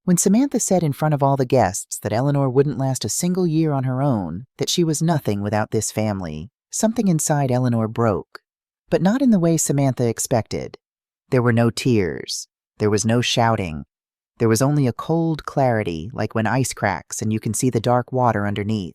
When Samantha said in front of all the guests that Eleanor wouldn't last a single year on her own, that she was nothing without this family, something inside Eleanor broke. But not in the way Samantha expected. There were no tears. There was no shouting. There was only a cold clarity, like when ice cracks and you can see the dark water underneath.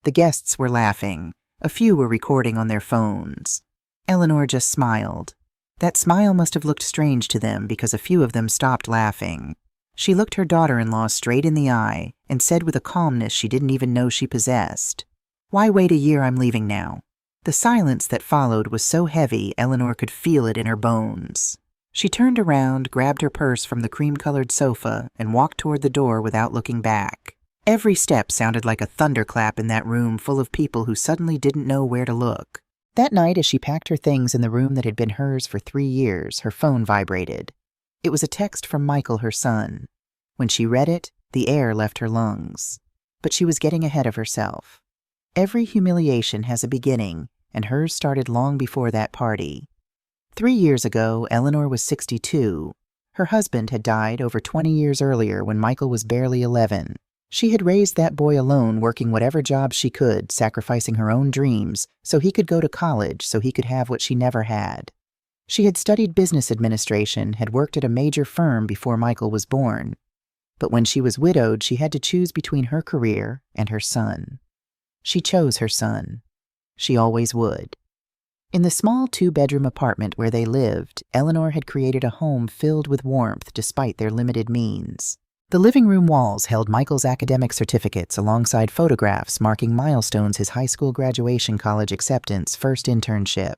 The guests were laughing. A few were recording on their phones. Eleanor just smiled. That smile must have looked strange to them because a few of them stopped laughing. She looked her daughter-in-law straight in the eye and said with a calmness she didn't even know she possessed, "Why wait a year? I'm leaving now." The silence that followed was so heavy Eleanor could feel it in her bones. She turned around, grabbed her purse from the cream-colored sofa, and walked toward the door without looking back. Every step sounded like a thunderclap in that room full of people who suddenly didn't know where to look. That night, as she packed her things in the room that had been hers for 3 years, her phone vibrated. It was a text from Michael, her son. When she read it, the air left her lungs. But she was getting ahead of herself. Every humiliation has a beginning, and hers started long before that party. 3 years ago, Eleanor was 62. Her husband had died over 20 years earlier when Michael was barely 11. She had raised that boy alone, working whatever job she could, sacrificing her own dreams, so he could go to college, so he could have what she never had. She had studied business administration, had worked at a major firm before Michael was born. But when she was widowed, she had to choose between her career and her son. She chose her son. She always would. In the small 2-bedroom apartment where they lived, Eleanor had created a home filled with warmth despite their limited means. The living room walls held Michael's academic certificates alongside photographs marking milestones: his high school graduation, college acceptance, first internship.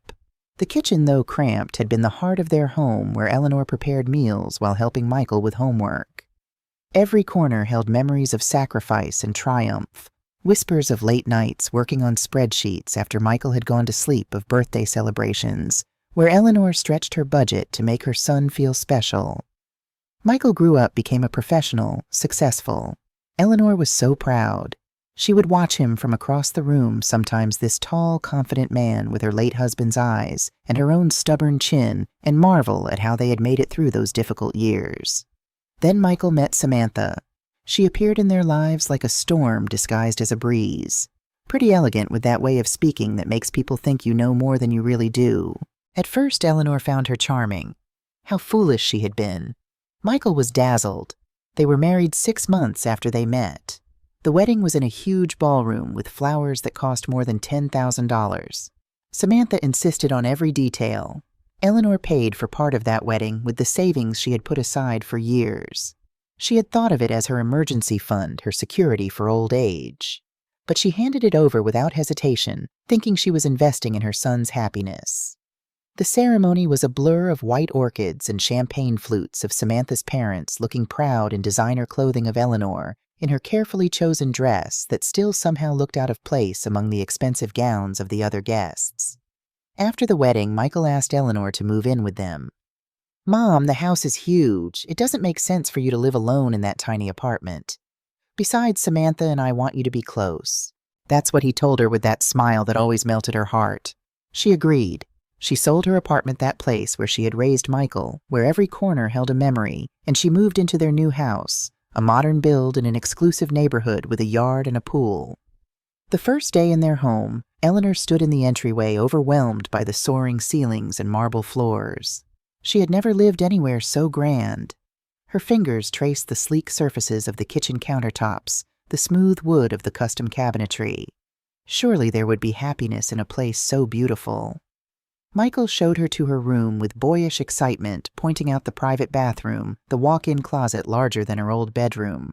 The kitchen, though cramped, had been the heart of their home where Eleanor prepared meals while helping Michael with homework. Every corner held memories of sacrifice and triumph, whispers of late nights working on spreadsheets after Michael had gone to sleep, of birthday celebrations, where Eleanor stretched her budget to make her son feel special. Michael grew up, became a professional, successful. Eleanor was so proud. She would watch him from across the room, sometimes this tall, confident man with her late husband's eyes and her own stubborn chin, and marvel at how they had made it through those difficult years. Then Michael met Samantha. She appeared in their lives like a storm disguised as a breeze. Pretty elegant, with that way of speaking that makes people think you know more than you really do. At first, Eleanor found her charming. How foolish she had been. Michael was dazzled. They were married 6 months after they met. The wedding was in a huge ballroom with flowers that cost more than $10,000. Samantha insisted on every detail. Eleanor paid for part of that wedding with the savings she had put aside for years. She had thought of it as her emergency fund, her security for old age. But she handed it over without hesitation, thinking she was investing in her son's happiness. The ceremony was a blur of white orchids and champagne flutes of Samantha's parents looking proud in designer clothing of Eleanor, in her carefully chosen dress that still somehow looked out of place among the expensive gowns of the other guests. After the wedding, Michael asked Eleanor to move in with them. "Mom, the house is huge. It doesn't make sense for you to live alone in that tiny apartment. Besides, Samantha and I want you to be close." That's what he told her with that smile that always melted her heart. She agreed. She sold her apartment, that place where she had raised Michael, where every corner held a memory, and she moved into their new house, a modern build in an exclusive neighborhood with a yard and a pool. The first day in their home, Eleanor stood in the entryway, overwhelmed by the soaring ceilings and marble floors. She had never lived anywhere so grand. Her fingers traced the sleek surfaces of the kitchen countertops, the smooth wood of the custom cabinetry. Surely there would be happiness in a place so beautiful. Michael showed her to her room with boyish excitement, pointing out the private bathroom, the walk-in closet larger than her old bedroom.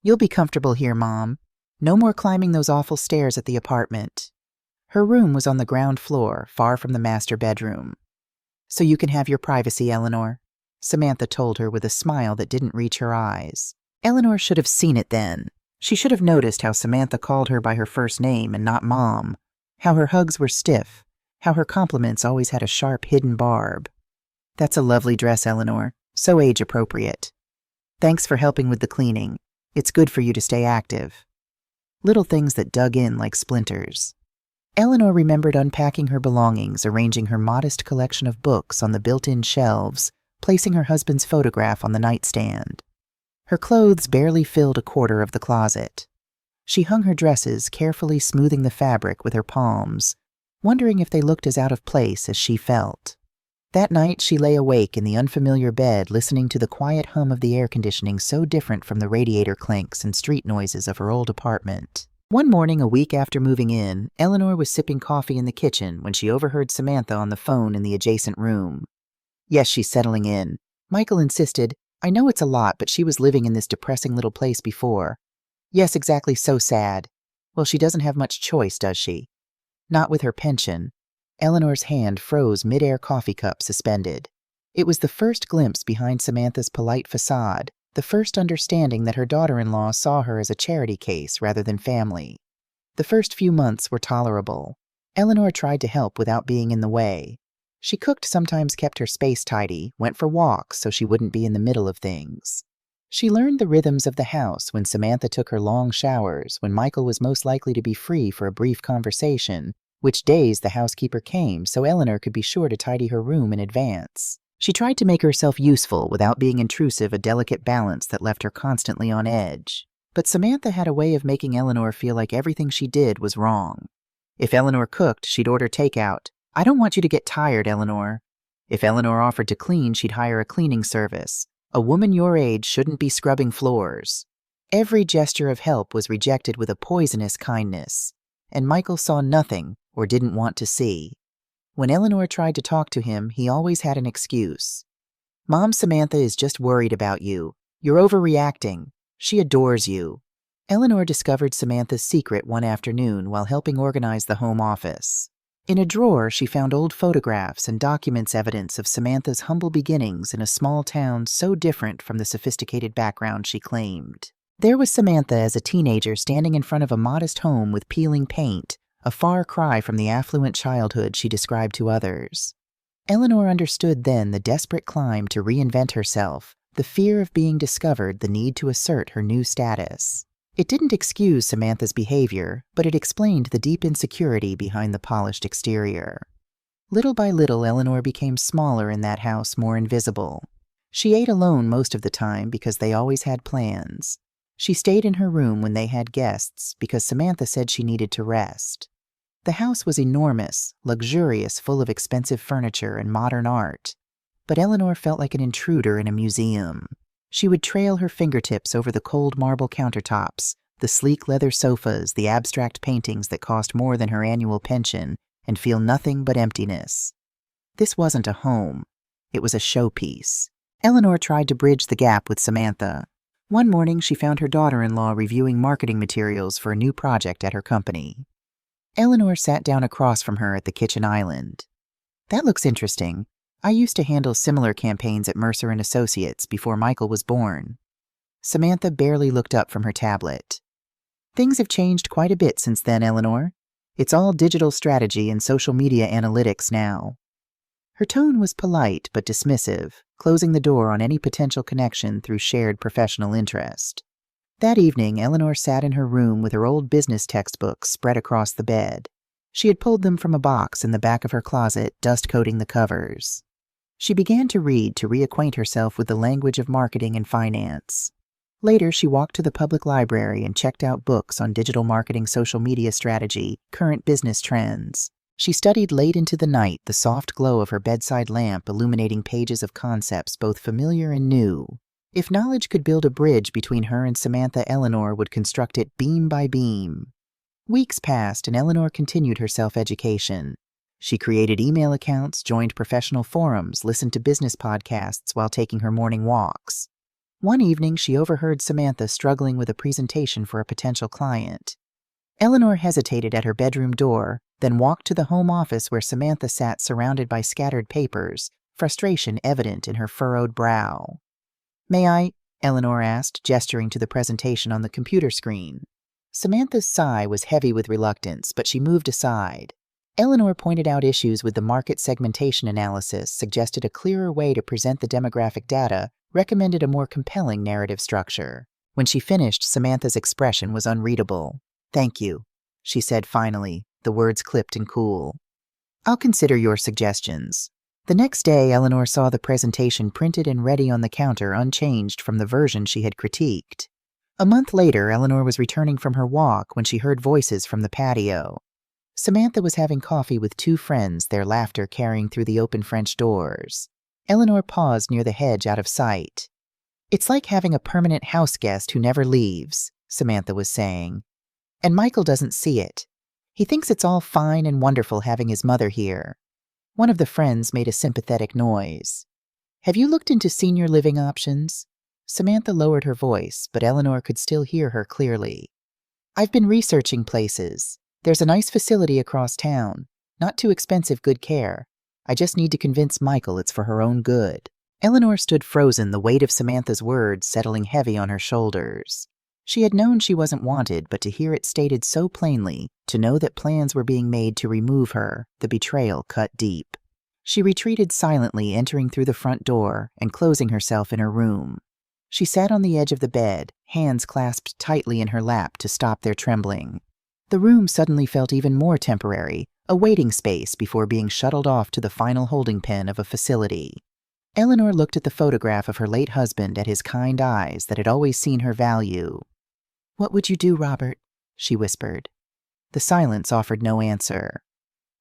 "You'll be comfortable here, Mom. No more climbing those awful stairs at the apartment." Her room was on the ground floor, far from the master bedroom. "So you can have your privacy, Eleanor," Samantha told her with a smile that didn't reach her eyes. Eleanor should have seen it then. She should have noticed how Samantha called her by her first name and not Mom, how her hugs were stiff, how her compliments always had a sharp hidden barb. "That's a lovely dress, Eleanor. So age-appropriate. Thanks for helping with the cleaning. It's good for you to stay active." Little things that dug in like splinters. Eleanor remembered unpacking her belongings, arranging her modest collection of books on the built-in shelves, placing her husband's photograph on the nightstand. Her clothes barely filled a quarter of the closet. She hung her dresses, carefully smoothing the fabric with her palms, wondering if they looked as out of place as she felt. That night she lay awake in the unfamiliar bed, listening to the quiet hum of the air conditioning so different from the radiator clanks and street noises of her old apartment. One morning, a week after moving in, Eleanor was sipping coffee in the kitchen when she overheard Samantha on the phone in the adjacent room. Yes, she's settling in. Michael insisted, I know it's a lot, but she was living in this depressing little place before. Yes, exactly, so sad. Well, she doesn't have much choice, does she? Not with her pension. Eleanor's hand froze mid-air, coffee cup suspended. It was the first glimpse behind Samantha's polite facade, the first understanding that her daughter-in-law saw her as a charity case rather than family. The first few months were tolerable. Eleanor tried to help without being in the way. She cooked, sometimes kept her space tidy, went for walks so she wouldn't be in the middle of things. She learned the rhythms of the house when Samantha took her long showers, when Michael was most likely to be free for a brief conversation, which days the housekeeper came so Eleanor could be sure to tidy her room in advance. She tried to make herself useful without being intrusive, a delicate balance that left her constantly on edge. But Samantha had a way of making Eleanor feel like everything she did was wrong. If Eleanor cooked, she'd order takeout. I don't want you to get tired, Eleanor. If Eleanor offered to clean, she'd hire a cleaning service. A woman your age shouldn't be scrubbing floors. Every gesture of help was rejected with a poisonous kindness, and Michael saw nothing or didn't want to see. When Eleanor tried to talk to him, he always had an excuse. Mom, Samantha is just worried about you. You're overreacting. She adores you. Eleanor discovered Samantha's secret one afternoon while helping organize the home office. In a drawer, she found old photographs and documents, evidence of Samantha's humble beginnings in a small town so different from the sophisticated background she claimed. There was Samantha as a teenager standing in front of a modest home with peeling paint, a far cry from the affluent childhood she described to others. Eleanor understood then the desperate climb to reinvent herself, the fear of being discovered, the need to assert her new status. It didn't excuse Samantha's behavior, but it explained the deep insecurity behind the polished exterior. Little by little, Eleanor became smaller in that house, more invisible. She ate alone most of the time because they always had plans. She stayed in her room when they had guests because Samantha said she needed to rest. The house was enormous, luxurious, full of expensive furniture and modern art, but Eleanor felt like an intruder in a museum. She would trail her fingertips over the cold marble countertops, the sleek leather sofas, the abstract paintings that cost more than her annual pension, and feel nothing but emptiness. This wasn't a home. It was a showpiece. Eleanor tried to bridge the gap with Samantha. One morning, she found her daughter-in-law reviewing marketing materials for a new project at her company. Eleanor sat down across from her at the kitchen island. That looks interesting. I used to handle similar campaigns at Mercer & Associates before Michael was born. Samantha barely looked up from her tablet. Things have changed quite a bit since then, Eleanor. It's all digital strategy and social media analytics now. Her tone was polite but dismissive, closing the door on any potential connection through shared professional interest. That evening, Eleanor sat in her room with her old business textbooks spread across the bed. She had pulled them from a box in the back of her closet, dust-coating the covers. She began to read to reacquaint herself with the language of marketing and finance. Later, she walked to the public library and checked out books on digital marketing, social media strategy, current business trends. She studied late into the night, the soft glow of her bedside lamp illuminating pages of concepts both familiar and new. If knowledge could build a bridge between her and Samantha, Eleanor would construct it beam by beam. Weeks passed, and Eleanor continued her self-education. She created email accounts, joined professional forums, listened to business podcasts while taking her morning walks. One evening, she overheard Samantha struggling with a presentation for a potential client. Eleanor hesitated at her bedroom door, then walked to the home office where Samantha sat surrounded by scattered papers, frustration evident in her furrowed brow. "May I?" Eleanor asked, gesturing to the presentation on the computer screen. Samantha's sigh was heavy with reluctance, but she moved aside. Eleanor pointed out issues with the market segmentation analysis, suggested a clearer way to present the demographic data, recommended a more compelling narrative structure. When she finished, Samantha's expression was unreadable. "Thank you," she said finally, the words clipped and cool. "I'll consider your suggestions." The next day, Eleanor saw the presentation printed and ready on the counter unchanged from the version she had critiqued. A month later, Eleanor was returning from her walk when she heard voices from the patio. Samantha was having coffee with two friends, their laughter carrying through the open French doors. Eleanor paused near the hedge out of sight. "It's like having a permanent house guest who never leaves," Samantha was saying. "And Michael doesn't see it. He thinks it's all fine and wonderful having his mother here." One of the friends made a sympathetic noise. "Have you looked into senior living options?" Samantha lowered her voice, but Eleanor could still hear her clearly. "I've been researching places. There's a nice facility across town. Not too expensive, good care. I just need to convince Michael it's for her own good." Eleanor stood frozen, the weight of Samantha's words settling heavy on her shoulders. She had known she wasn't wanted, but to hear it stated so plainly, to know that plans were being made to remove her, the betrayal cut deep. She retreated silently, entering through the front door and closing herself in her room. She sat on the edge of the bed, hands clasped tightly in her lap to stop their trembling. The room suddenly felt even more temporary, a waiting space before being shuttled off to the final holding pen of a facility. Eleanor looked at the photograph of her late husband, at his kind eyes that had always seen her value. "What would you do, Robert?" she whispered. The silence offered no answer.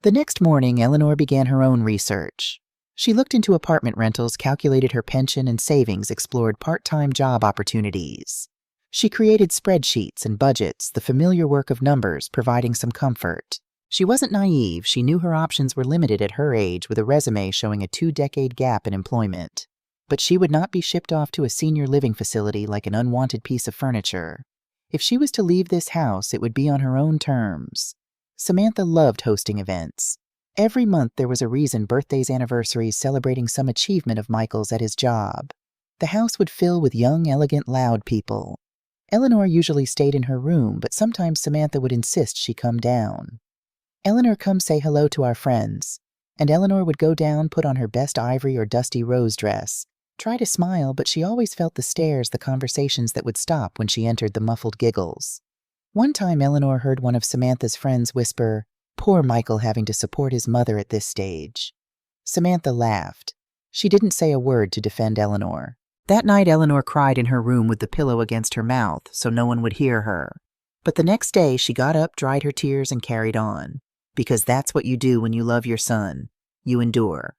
The next morning, Eleanor began her own research. She looked into apartment rentals, calculated her pension and savings, explored part-time job opportunities. She created spreadsheets and budgets, the familiar work of numbers providing some comfort. She wasn't naive. She knew her options were limited at her age, with a resume showing a 2-decade gap in employment. But she would not be shipped off to a senior living facility like an unwanted piece of furniture. If she was to leave this house, it would be on her own terms. Samantha loved hosting events. Every month there was a reason: birthdays, anniversaries, celebrating some achievement of Michael's at his job. The house would fill with young, elegant, loud people. Eleanor usually stayed in her room, but sometimes Samantha would insist she come down. "Eleanor, come say hello to our friends." And Eleanor would go down, put on her best ivory or dusty rose dress, try to smile, but she always felt the stares, the conversations that would stop when she entered, the muffled giggles. One time Eleanor heard one of Samantha's friends whisper, "Poor Michael having to support his mother at this stage." Samantha laughed. She didn't say a word to defend Eleanor. That night Eleanor cried in her room with the pillow against her mouth so no one would hear her. But the next day she got up, dried her tears, and carried on. Because that's what you do when you love your son. You endure.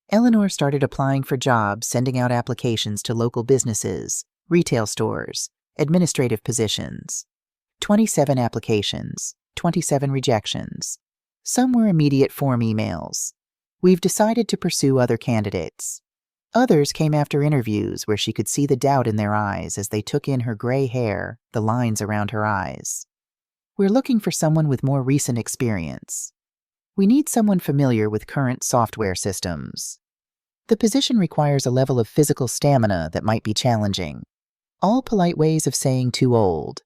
Eleanor started applying for jobs, sending out applications to local businesses, retail stores, administrative positions. 27 applications, 27 rejections. Some were immediate form emails. "We've decided to pursue other candidates." Others came after interviews where she could see the doubt in their eyes as they took in her gray hair, the lines around her eyes. "We're looking for someone with more recent experience. We need someone familiar with current software systems. The position requires a level of physical stamina that might be challenging." All polite ways of saying too old.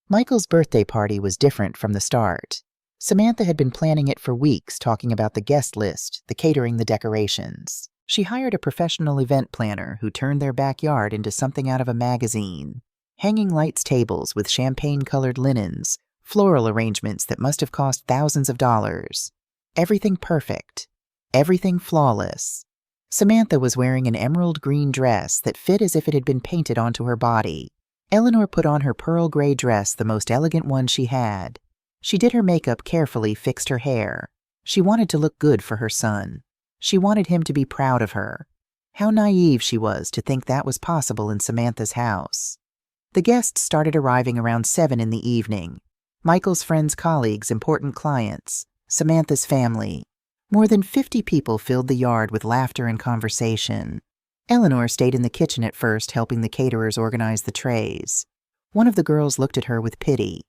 Michael's birthday party was different from the start. Samantha had been planning it for weeks, talking about the guest list, the catering, the decorations. She hired a professional event planner who turned their backyard into something out of a magazine. Hanging lights, tables with champagne-colored linens, floral arrangements that must have cost thousands of dollars. Everything perfect. Everything flawless. Samantha was wearing an emerald green dress that fit as if it had been painted onto her body. Eleanor put on her pearl gray dress, the most elegant one she had. She did her makeup carefully, fixed her hair. She wanted to look good for her son. She wanted him to be proud of her. How naive she was to think that was possible in Samantha's house. The guests started arriving around 7 in the evening. Michael's friends, colleagues, important clients, Samantha's family. More than 50 people filled the yard with laughter and conversation. Eleanor stayed in the kitchen at first, helping the caterers organize the trays. One of the girls looked at her with pity.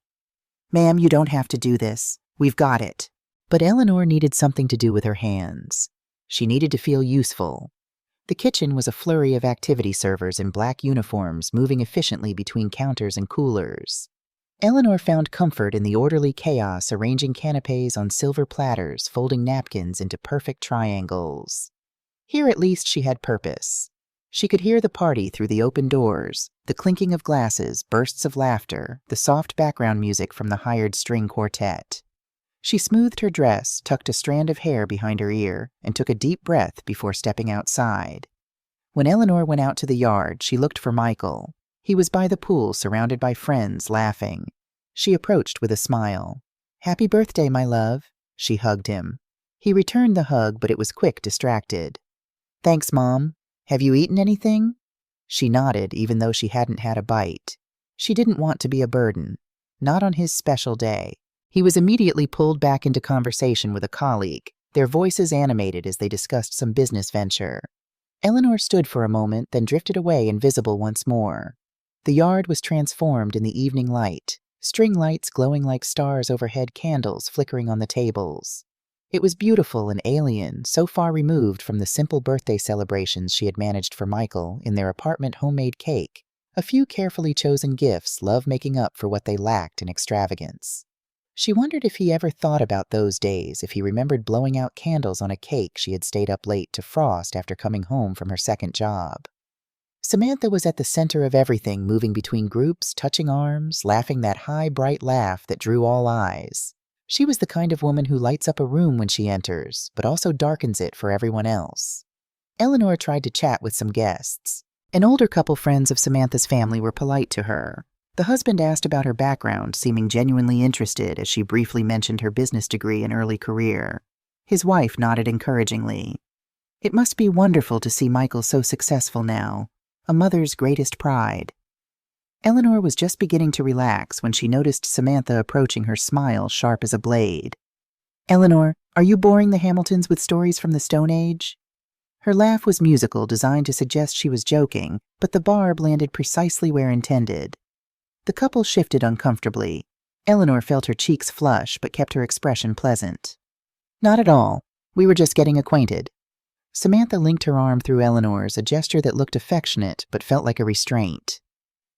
"Ma'am, you don't have to do this. We've got it." But Eleanor needed something to do with her hands. She needed to feel useful. The kitchen was a flurry of activity servers in black uniforms moving efficiently between counters and coolers. Eleanor found comfort in the orderly chaos, arranging canapes on silver platters, folding napkins into perfect triangles. Here at least she had purpose. She could hear the party through the open doors, the clinking of glasses, bursts of laughter, the soft background music from the hired string quartet. She smoothed her dress, tucked a strand of hair behind her ear, and took a deep breath before stepping outside. When Eleanor went out to the yard, she looked for Michael. He was by the pool, surrounded by friends, laughing. She approached with a smile. "Happy birthday, my love." She hugged him. He returned the hug, but it was quick, distracted. "Thanks, Mom. Have you eaten anything?" She nodded, even though she hadn't had a bite. She didn't want to be a burden. Not on his special day. He was immediately pulled back into conversation with a colleague, their voices animated as they discussed some business venture. Eleanor stood for a moment, then drifted away, invisible once more. The yard was transformed in the evening light, string lights glowing like stars overhead, candles flickering on the tables. It was beautiful and alien, so far removed from the simple birthday celebrations she had managed for Michael in their apartment homemade cake, a few carefully chosen gifts, love making up for what they lacked in extravagance. She wondered if he ever thought about those days, if he remembered blowing out candles on a cake she had stayed up late to frost after coming home from her second job. Samantha was at the center of everything, moving between groups, touching arms, laughing that high, bright laugh that drew all eyes. She was the kind of woman who lights up a room when she enters, but also darkens it for everyone else. Eleanor tried to chat with some guests. An older couple friends of Samantha's family were polite to her. The husband asked about her background, seeming genuinely interested as she briefly mentioned her business degree and early career. His wife nodded encouragingly. It must be wonderful to see Michael so successful now, a mother's greatest pride. Eleanor was just beginning to relax when she noticed Samantha approaching her, smile sharp as a blade. "Eleanor, are you boring the Hamiltons with stories from the Stone Age?" Her laugh was musical, designed to suggest she was joking, but the barb landed precisely where intended. The couple shifted uncomfortably. Eleanor felt her cheeks flush, but kept her expression pleasant. "Not at all. We were just getting acquainted." Samantha linked her arm through Eleanor's, a gesture that looked affectionate but felt like a restraint.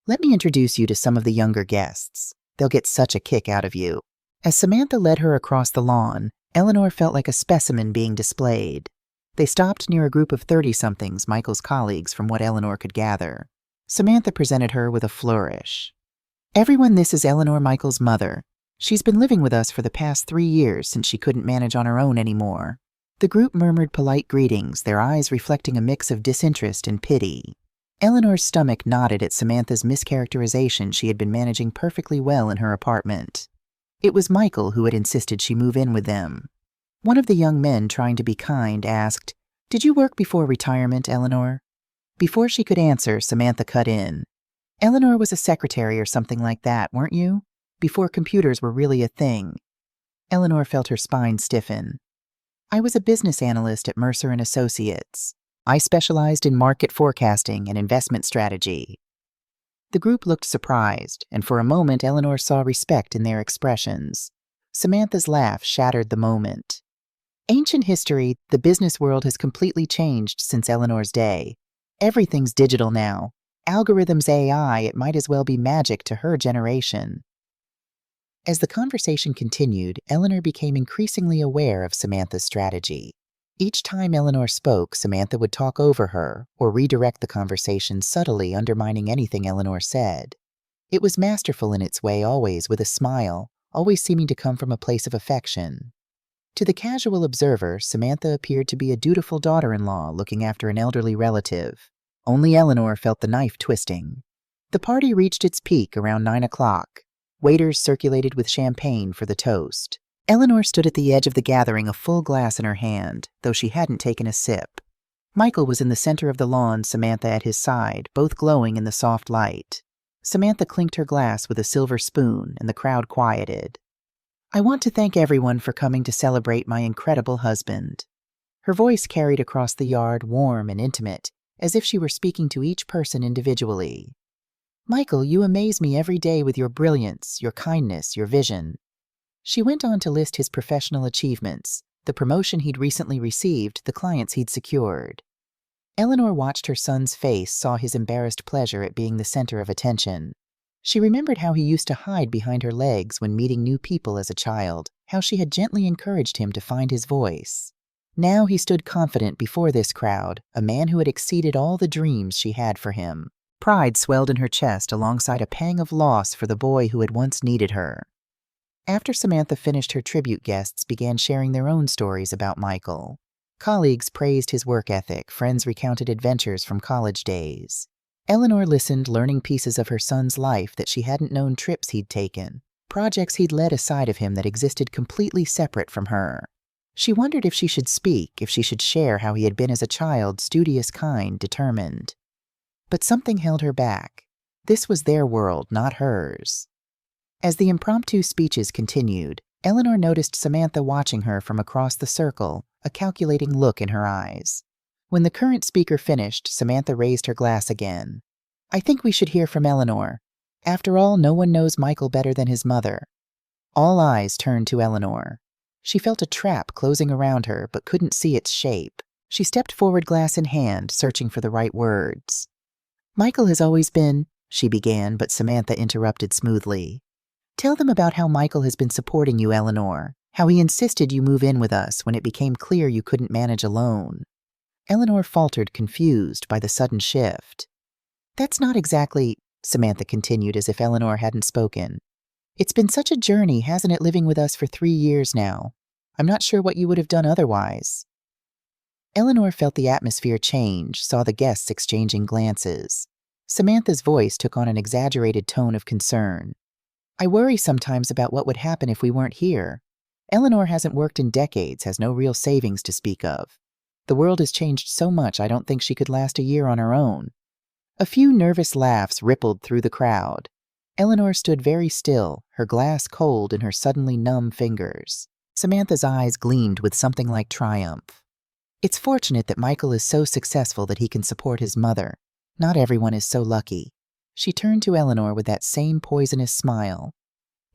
"Let me introduce you to some of the younger guests. They'll get such a kick out of you." As Samantha led her across the lawn, Eleanor felt like a specimen being displayed. They stopped near a group of 30-somethings, Michael's colleagues from what Eleanor could gather. Samantha presented her with a flourish. "Everyone, this is Eleanor, Michael's mother. She's been living with us for the past 3 years since she couldn't manage on her own anymore." The group murmured polite greetings, their eyes reflecting a mix of disinterest and pity. Eleanor's stomach knotted at Samantha's mischaracterization she had been managing perfectly well in her apartment. It was Michael who had insisted she move in with them. One of the young men, trying to be kind, asked, "Did you work before retirement, Eleanor?" Before she could answer, Samantha cut in. "Eleanor was a secretary or something like that, weren't you? Before computers were really a thing." Eleanor felt her spine stiffen. "I was a business analyst at Mercer & Associates. I specialized in market forecasting and investment strategy." The group looked surprised, and for a moment Eleanor saw respect in their expressions. Samantha's laugh shattered the moment. Ancient history, the business world has completely changed since Eleanor's day. Everything's digital now. Algorithms, AI, it might as well be magic to her generation. As the conversation continued, Eleanor became increasingly aware of Samantha's strategy. Each time Eleanor spoke, Samantha would talk over her or redirect the conversation, subtly undermining anything Eleanor said. It was masterful in its way, always with a smile, always seeming to come from a place of affection. To the casual observer, Samantha appeared to be a dutiful daughter-in-law looking after an elderly relative. Only Eleanor felt the knife twisting. The party reached its peak around 9 o'clock. Waiters circulated with champagne for the toast. Eleanor stood at the edge of the gathering, a full glass in her hand, though she hadn't taken a sip. Michael was in the center of the lawn, Samantha at his side, both glowing in the soft light. Samantha clinked her glass with a silver spoon, and the crowd quieted. "I want to thank everyone for coming to celebrate my incredible husband." Her voice carried across the yard, warm and intimate, as if she were speaking to each person individually. "Michael, you amaze me every day with your brilliance, your kindness, your vision." She went on to list his professional achievements, the promotion he'd recently received, the clients he'd secured. Eleanor watched her son's face, saw his embarrassed pleasure at being the center of attention. She remembered how he used to hide behind her legs when meeting new people as a child, how she had gently encouraged him to find his voice. Now he stood confident before this crowd, a man who had exceeded all the dreams she had for him. Pride swelled in her chest alongside a pang of loss for the boy who had once needed her. After Samantha finished, her tribute guests began sharing their own stories about Michael. Colleagues praised his work ethic, friends recounted adventures from college days. Eleanor listened, learning pieces of her son's life that she hadn't known, trips he'd taken, projects he'd led a side of him that existed completely separate from her. She wondered if she should speak, if she should share how he had been as a child, studious, kind, determined. But something held her back. This was their world, not hers. As the impromptu speeches continued, Eleanor noticed Samantha watching her from across the circle, a calculating look in her eyes. When the current speaker finished, Samantha raised her glass again. "I think we should hear from Eleanor. After all, no one knows Michael better than his mother." All eyes turned to Eleanor. She felt a trap closing around her, but couldn't see its shape. She stepped forward, glass in hand, searching for the right words. "Michael has always been," she began, but Samantha interrupted smoothly. "Tell them about how Michael has been supporting you, Eleanor, how he insisted you move in with us when it became clear you couldn't manage alone." Eleanor faltered, confused by the sudden shift. "That's not exactly," Samantha continued as if Eleanor hadn't spoken. "It's been such a journey, hasn't it, living with us for 3 years now? I'm not sure what you would have done otherwise." Eleanor felt the atmosphere change, saw the guests exchanging glances. Samantha's voice took on an exaggerated tone of concern. "I worry sometimes about what would happen if we weren't here. Eleanor hasn't worked in decades, has no real savings to speak of. The world has changed so much I don't think she could last a year on her own." A few nervous laughs rippled through the crowd. Eleanor stood very still, her glass cold in her suddenly numb fingers. Samantha's eyes gleamed with something like triumph. "It's fortunate that Michael is so successful that he can support his mother. Not everyone is so lucky." She turned to Eleanor with that same poisonous smile.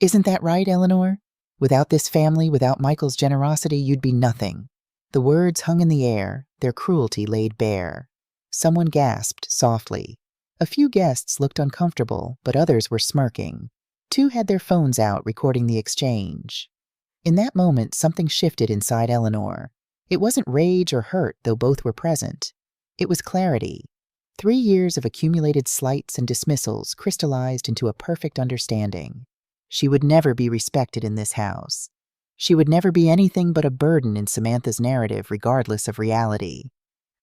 "Isn't that right, Eleanor? Without this family, without Michael's generosity, you'd be nothing." The words hung in the air, their cruelty laid bare. Someone gasped softly. A few guests looked uncomfortable, but others were smirking. 2 had their phones out, recording the exchange. In that moment, something shifted inside Eleanor. It wasn't rage or hurt, though both were present. It was clarity. 3 years of accumulated slights and dismissals crystallized into a perfect understanding. She would never be respected in this house. She would never be anything but a burden in Samantha's narrative, regardless of reality.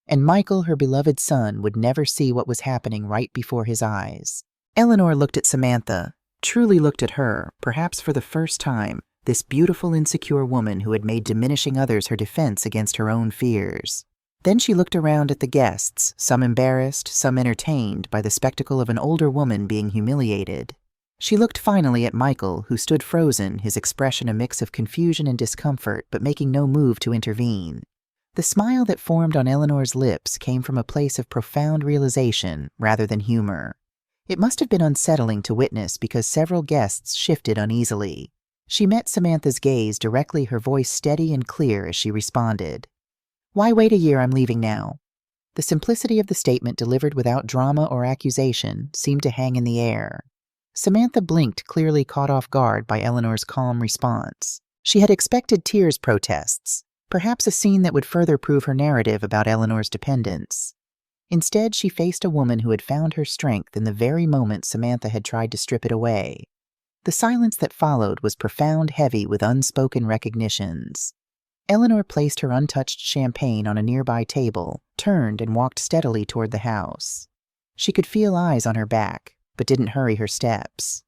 And Michael, her beloved son, would never see what was happening right before his eyes. Eleanor looked at Samantha, truly looked at her, perhaps for the first time, this beautiful, insecure woman who had made diminishing others her defense against her own fears. Then she looked around at the guests, some embarrassed, some entertained by the spectacle of an older woman being humiliated. She looked finally at Michael, who stood frozen, his expression a mix of confusion and discomfort, but making no move to intervene. The smile that formed on Eleanor's lips came from a place of profound realization rather than humor. It must have been unsettling to witness because several guests shifted uneasily. She met Samantha's gaze directly, her voice steady and clear as she responded. "Why wait a year? I'm leaving now." The simplicity of the statement, delivered without drama or accusation, seemed to hang in the air. Samantha blinked, clearly caught off guard by Eleanor's calm response. She had expected tears, protests, perhaps a scene that would further prove her narrative about Eleanor's dependence. Instead, she faced a woman who had found her strength in the very moment Samantha had tried to strip it away. The silence that followed was profound, heavy with unspoken recognitions. Eleanor placed her untouched champagne on a nearby table, turned and walked steadily toward the house. She could feel eyes on her back, but didn't hurry her steps.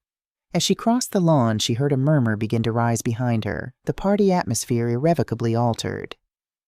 As she crossed the lawn, she heard a murmur begin to rise behind her, the party atmosphere irrevocably altered.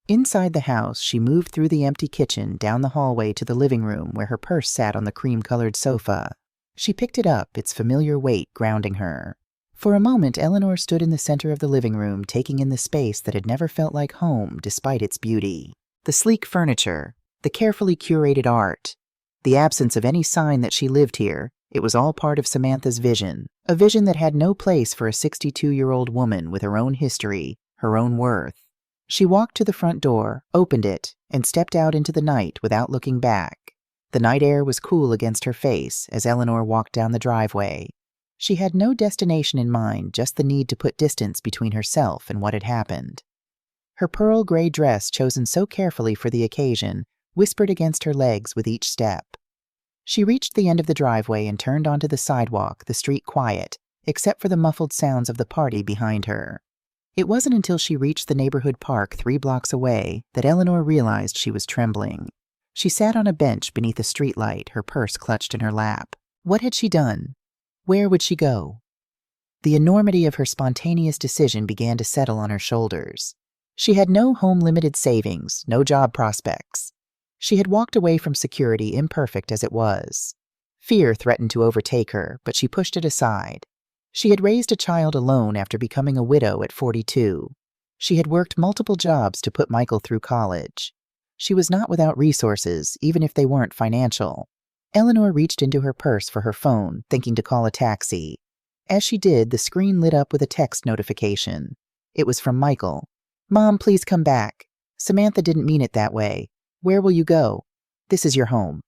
Inside the house, she moved through the empty kitchen, down the hallway to the living room where her purse sat on the cream-colored sofa. She picked it up, its familiar weight grounding her. For a moment, Eleanor stood in the center of the living room, taking in the space that had never felt like home despite its beauty. The sleek furniture, the carefully curated art, the absence of any sign that she lived here, it was all part of Samantha's vision, a vision that had no place for a 62-year-old woman with her own history, her own worth. She walked to the front door, opened it, and stepped out into the night without looking back. The night air was cool against her face as Eleanor walked down the driveway. She had no destination in mind, just the need to put distance between herself and what had happened. Her pearl gray dress, chosen so carefully for the occasion, whispered against her legs with each step. She reached the end of the driveway and turned onto the sidewalk, the street quiet, except for the muffled sounds of the party behind her. It wasn't until she reached the neighborhood park 3 blocks away that Eleanor realized she was trembling. She sat on a bench beneath a streetlight, her purse clutched in her lap. What had she done? Where would she go? The enormity of her spontaneous decision began to settle on her shoulders. She had no home-limited savings, no job prospects. She had walked away from security, imperfect as it was. Fear threatened to overtake her, but she pushed it aside. She had raised a child alone after becoming a widow at 42. She had worked multiple jobs to put Michael through college. She was not without resources, even if they weren't financial. Eleanor reached into her purse for her phone, thinking to call a taxi. As she did, the screen lit up with a text notification. It was from Michael. "Mom, please come back. Samantha didn't mean it that way. Where will you go? This is your home."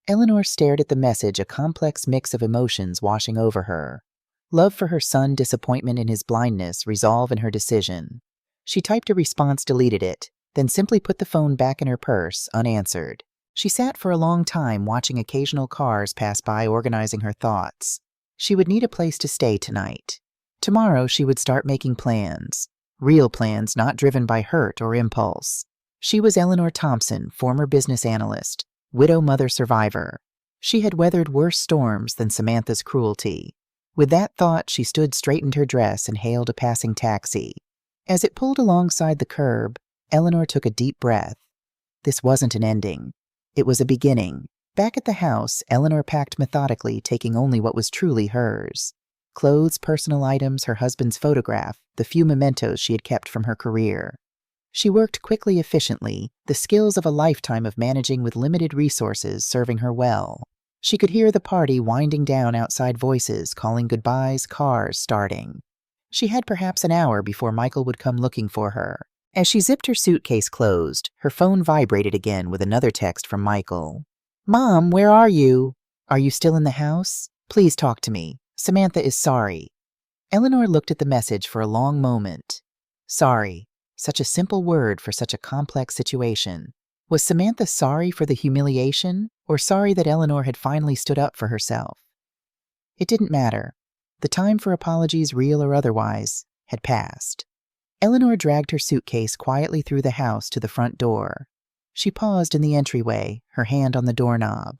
Eleanor stared at the message, a complex mix of emotions washing over her. Love for her son, disappointment in his blindness, resolve in her decision. She typed a response, deleted it, then simply put the phone back in her purse, unanswered. She sat for a long time, watching occasional cars pass by, organizing her thoughts. She would need a place to stay tonight. Tomorrow she would start making plans. Real plans, not driven by hurt or impulse. She was Eleanor Thompson, former business analyst, widow mother survivor. She had weathered worse storms than Samantha's cruelty. With that thought, she straightened her dress and hailed a passing taxi. As it pulled alongside the curb, Eleanor took a deep breath. This wasn't an ending. It was a beginning. Back at the house, Eleanor packed methodically, taking only what was truly hers. Clothes, personal items, her husband's photograph, the few mementos she had kept from her career. She worked quickly, efficiently, the skills of a lifetime of managing with limited resources serving her well. She could hear the party winding down outside, voices calling goodbyes, cars starting. She had perhaps an hour before Michael would come looking for her. As she zipped her suitcase closed, her phone vibrated again with another text from Michael. "Mom, where are you? Are you still in the house? Please talk to me. Samantha is sorry." Eleanor looked at the message for a long moment. Sorry. Such a simple word for such a complex situation. Was Samantha sorry for the humiliation, or sorry that Eleanor had finally stood up for herself? It didn't matter. The time for apologies, real or otherwise, had passed. Eleanor dragged her suitcase quietly through the house to the front door. She paused in the entryway, her hand on the doorknob.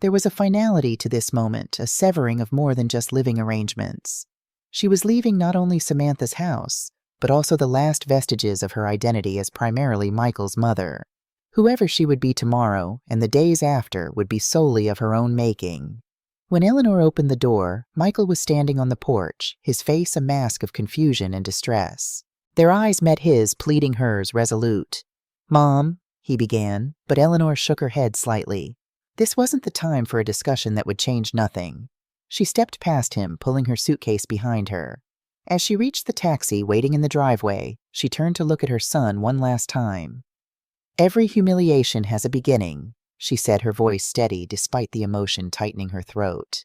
There was a finality to this moment, a severing of more than just living arrangements. She was leaving not only Samantha's house, but also the last vestiges of her identity as primarily Michael's mother. Whoever she would be tomorrow, and the days after, would be solely of her own making. When Eleanor opened the door, Michael was standing on the porch, his face a mask of confusion and distress. Their eyes met his, pleading hers, resolute. "Mom," he began, but Eleanor shook her head slightly. This wasn't the time for a discussion that would change nothing. She stepped past him, pulling her suitcase behind her. As she reached the taxi waiting in the driveway, she turned to look at her son one last time. "Every humiliation has a beginning," she said, her voice steady despite the emotion tightening her throat.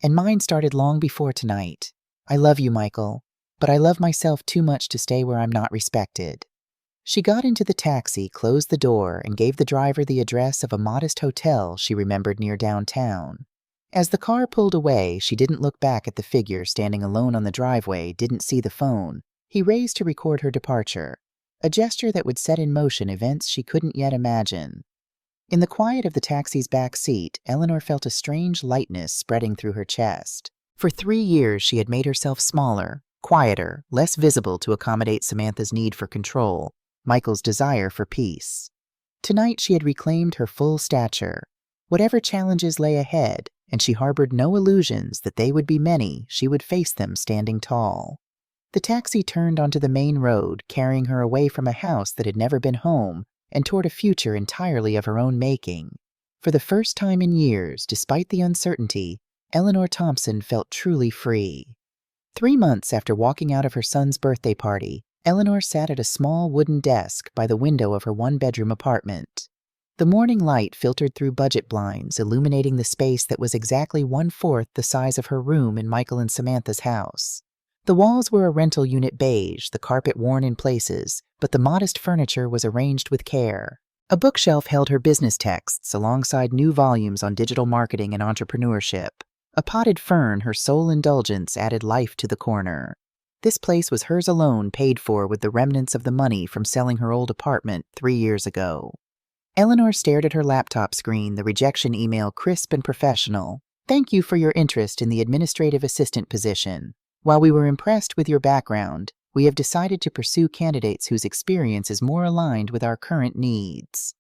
"And mine started long before tonight. I love you, Michael, but I love myself too much to stay where I'm not respected." She got into the taxi, closed the door, and gave the driver the address of a modest hotel she remembered near downtown. As the car pulled away, she didn't look back at the figure standing alone on the driveway, didn't see the phone he raised to record her departure, a gesture that would set in motion events she couldn't yet imagine. In the quiet of the taxi's back seat, Eleanor felt a strange lightness spreading through her chest. For 3 years, she had made herself smaller, quieter, less visible to accommodate Samantha's need for control, Michael's desire for peace. Tonight, she had reclaimed her full stature. Whatever challenges lay ahead, and she harbored no illusions that they would be many, she would face them standing tall. The taxi turned onto the main road, carrying her away from a house that had never been home and toward a future entirely of her own making. For the first time in years, despite the uncertainty, Eleanor Thompson felt truly free. 3 months after walking out of her son's birthday party, Eleanor sat at a small wooden desk by the window of her one-bedroom apartment. The morning light filtered through budget blinds, illuminating the space that was exactly 1/4 the size of her room in Michael and Samantha's house. The walls were a rental unit beige, the carpet worn in places, but the modest furniture was arranged with care. A bookshelf held her business texts alongside new volumes on digital marketing and entrepreneurship. A potted fern, her sole indulgence, added life to the corner. This place was hers alone, paid for with the remnants of the money from selling her old apartment 3 years ago. Eleanor stared at her laptop screen, the rejection email crisp and professional. "Thank you for your interest in the administrative assistant position. While we were impressed with your background, we have decided to pursue candidates whose experience is more aligned with our current needs."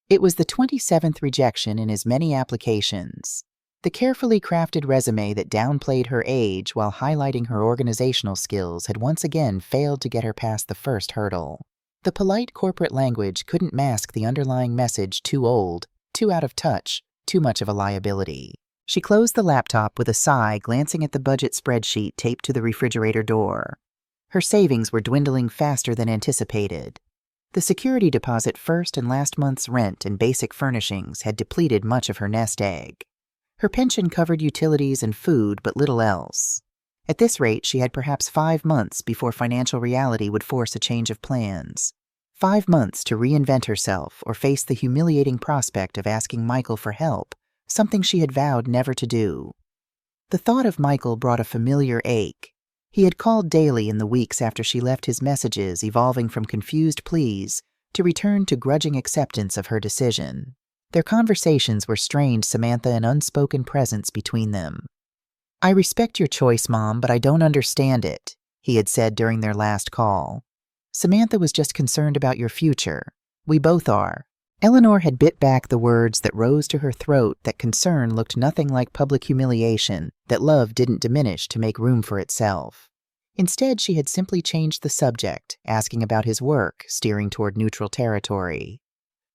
It was the 27th rejection in as many applications. The carefully crafted resume that downplayed her age while highlighting her organizational skills had once again failed to get her past the first hurdle. The polite corporate language couldn't mask the underlying message: too old, too out of touch, too much of a liability. She closed the laptop with a sigh, glancing at the budget spreadsheet taped to the refrigerator door. Her savings were dwindling faster than anticipated. The security deposit, first and last month's rent, and basic furnishings had depleted much of her nest egg. Her pension covered utilities and food, but little else. At this rate, she had perhaps 5 months before financial reality would force a change of plans. 5 months to reinvent herself or face the humiliating prospect of asking Michael for help, something she had vowed never to do. The thought of Michael brought a familiar ache. He had called daily in the weeks after she left his messages, evolving from confused pleas to return to grudging acceptance of her decision. Their conversations were strained, Samantha, an unspoken presence between them. "I respect your choice, Mom, but I don't understand it," he had said during their last call. "Samantha was just concerned about your future. We both are." Eleanor had bit back the words that rose to her throat that concern looked nothing like public humiliation, that love didn't diminish to make room for itself. Instead, she had simply changed the subject, asking about his work, steering toward neutral territory.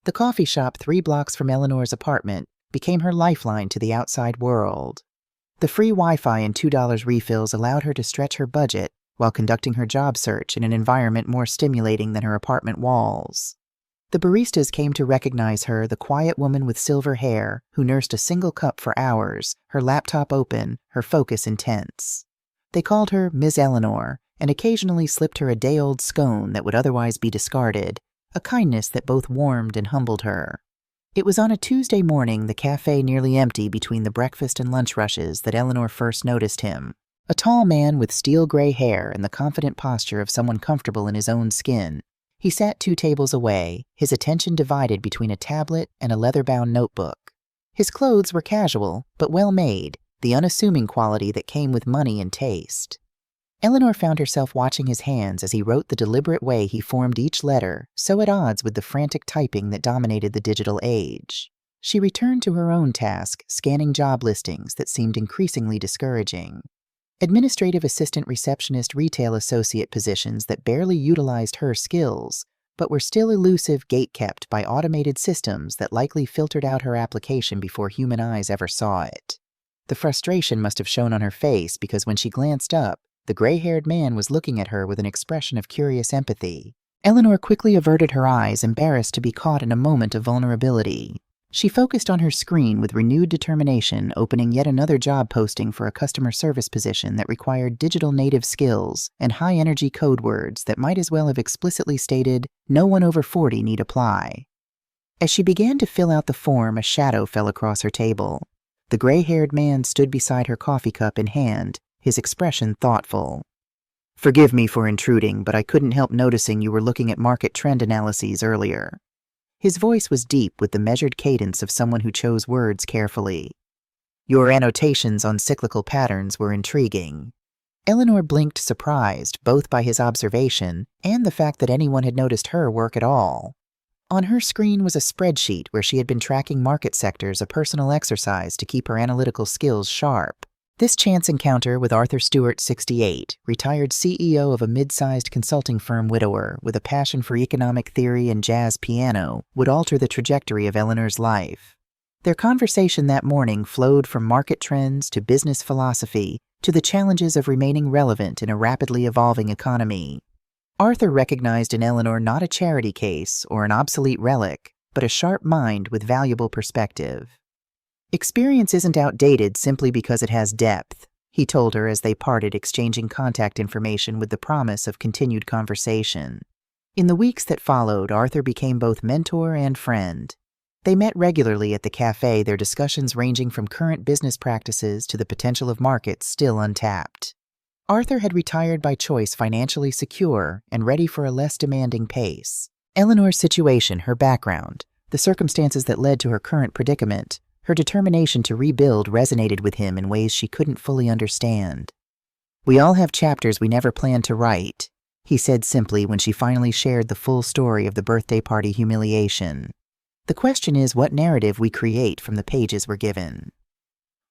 The coffee shop 3 blocks from Eleanor's apartment became her lifeline to the outside world. The free Wi-Fi and $2 refills allowed her to stretch her budget while conducting her job search in an environment more stimulating than her apartment walls. The baristas came to recognize her, the quiet woman with silver hair who nursed a single cup for hours, her laptop open, her focus intense. They called her Ms. Eleanor and occasionally slipped her a day-old scone that would otherwise be discarded, a kindness that both warmed and humbled her. It was on a Tuesday morning, the cafe nearly empty between the breakfast and lunch rushes, that Eleanor first noticed him. A tall man with steel gray hair and the confident posture of someone comfortable in his own skin. He sat 2 tables away, his attention divided between a tablet and a leather-bound notebook. His clothes were casual, but well-made, the unassuming quality that came with money and taste. Eleanor found herself watching his hands as he wrote, the deliberate way he formed each letter, so at odds with the frantic typing that dominated the digital age. She returned to her own task, scanning job listings that seemed increasingly discouraging. Administrative assistant, receptionist, retail associate positions that barely utilized her skills, but were still elusive, gate-kept by automated systems that likely filtered out her application before human eyes ever saw it. The frustration must have shown on her face because when she glanced up, the gray-haired man was looking at her with an expression of curious empathy. Eleanor quickly averted her eyes, embarrassed to be caught in a moment of vulnerability. She focused on her screen with renewed determination, opening yet another job posting for a customer service position that required digital native skills and high-energy code words that might as well have explicitly stated, "No one over 40 need apply." As she began to fill out the form, a shadow fell across her table. The gray-haired man stood beside her, coffee cup in hand, his expression thoughtful. "Forgive me for intruding, but I couldn't help noticing you were looking at market trend analyses earlier." His voice was deep with the measured cadence of someone who chose words carefully. "Your annotations on cyclical patterns were intriguing." Eleanor blinked, surprised, both by his observation and the fact that anyone had noticed her work at all. On her screen was a spreadsheet where she had been tracking market sectors, a personal exercise to keep her analytical skills sharp. This chance encounter with Arthur Stewart, 68, retired CEO of a mid-sized consulting firm widower with a passion for economic theory and jazz piano, would alter the trajectory of Eleanor's life. Their conversation that morning flowed from market trends to business philosophy to the challenges of remaining relevant in a rapidly evolving economy. Arthur recognized in Eleanor not a charity case or an obsolete relic, but a sharp mind with valuable perspective. "Experience isn't outdated simply because it has depth," he told her as they parted, exchanging contact information with the promise of continued conversation. In the weeks that followed, Arthur became both mentor and friend. They met regularly at the cafe, their discussions ranging from current business practices to the potential of markets still untapped. Arthur had retired by choice, financially secure and ready for a less demanding pace. Eleanor's situation, her background, the circumstances that led to her current predicament, her determination to rebuild resonated with him in ways she couldn't fully understand. "We all have chapters we never planned to write," he said simply when she finally shared the full story of the birthday party humiliation. "The question is what narrative we create from the pages we're given."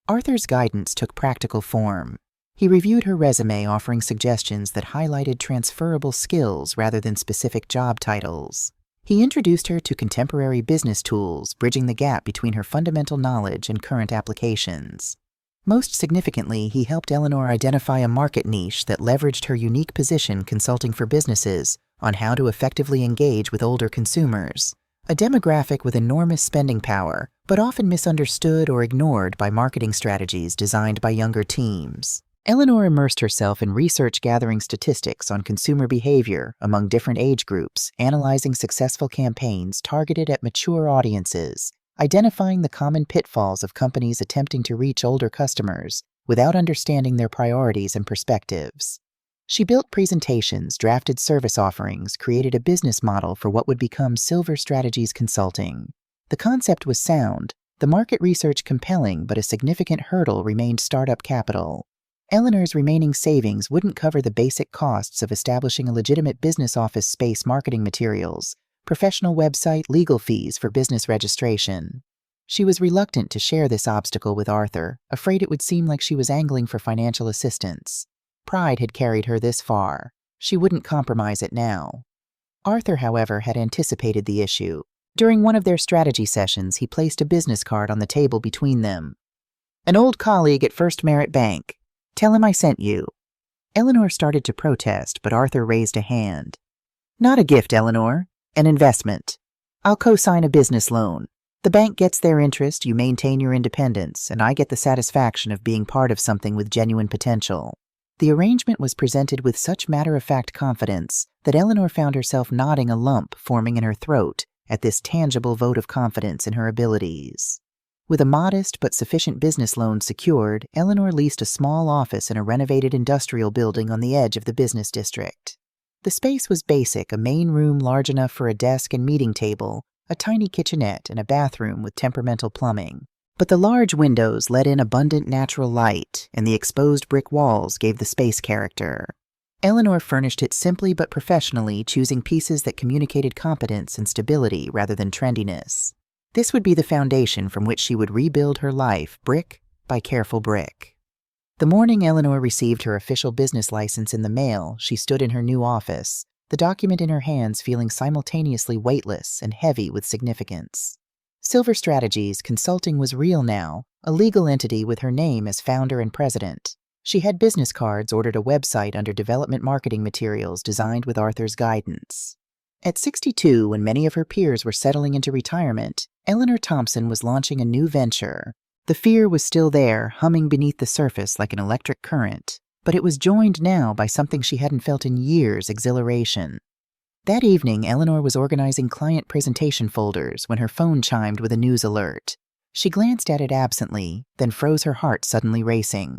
Arthur's guidance took practical form. He reviewed her resume, offering suggestions that highlighted transferable skills rather than specific job titles. He introduced her to contemporary business tools, bridging the gap between her fundamental knowledge and current applications. Most significantly, he helped Eleanor identify a market niche that leveraged her unique position consulting for businesses on how to effectively engage with older consumers, a demographic with enormous spending power, but often misunderstood or ignored by marketing strategies designed by younger teams. Eleanor immersed herself in research-gathering statistics on consumer behavior among different age groups, analyzing successful campaigns targeted at mature audiences, identifying the common pitfalls of companies attempting to reach older customers without understanding their priorities and perspectives. She built presentations, drafted service offerings, created a business model for what would become Silver Strategies Consulting. The concept was sound, the market research compelling, but a significant hurdle remained startup capital. Eleanor's remaining savings wouldn't cover the basic costs of establishing a legitimate business office space, marketing materials, professional website, legal fees for business registration. She was reluctant to share this obstacle with Arthur, afraid it would seem like she was angling for financial assistance. Pride had carried her this far. She wouldn't compromise it now. Arthur, however, had anticipated the issue. During one of their strategy sessions, he placed a business card on the table between them. "An old colleague at First Merit Bank. Tell him I sent you." Eleanor started to protest, but Arthur raised a hand. "Not a gift, Eleanor. An investment. I'll co-sign a business loan. The bank gets their interest, you maintain your independence, and I get the satisfaction of being part of something with genuine potential." The arrangement was presented with such matter-of-fact confidence that Eleanor found herself nodding, a lump forming in her throat at this tangible vote of confidence in her abilities. With a modest but sufficient business loan secured, Eleanor leased a small office in a renovated industrial building on the edge of the business district. The space was basic, a main room large enough for a desk and meeting table, a tiny kitchenette, and a bathroom with temperamental plumbing. But the large windows let in abundant natural light, and the exposed brick walls gave the space character. Eleanor furnished it simply but professionally, choosing pieces that communicated competence and stability rather than trendiness. This would be the foundation from which she would rebuild her life, brick by careful brick. The morning Eleanor received her official business license in the mail, she stood in her new office, the document in her hands feeling simultaneously weightless and heavy with significance. Silver Strategies Consulting was real now, a legal entity with her name as founder and president. She had business cards, ordered a website under development marketing materials designed with Arthur's guidance. At 62, when many of her peers were settling into retirement, Eleanor Thompson was launching a new venture. The fear was still there, humming beneath the surface like an electric current, but it was joined now by something she hadn't felt in years: exhilaration. That evening, Eleanor was organizing client presentation folders when her phone chimed with a news alert. She glanced at it absently, then froze, her heart suddenly racing.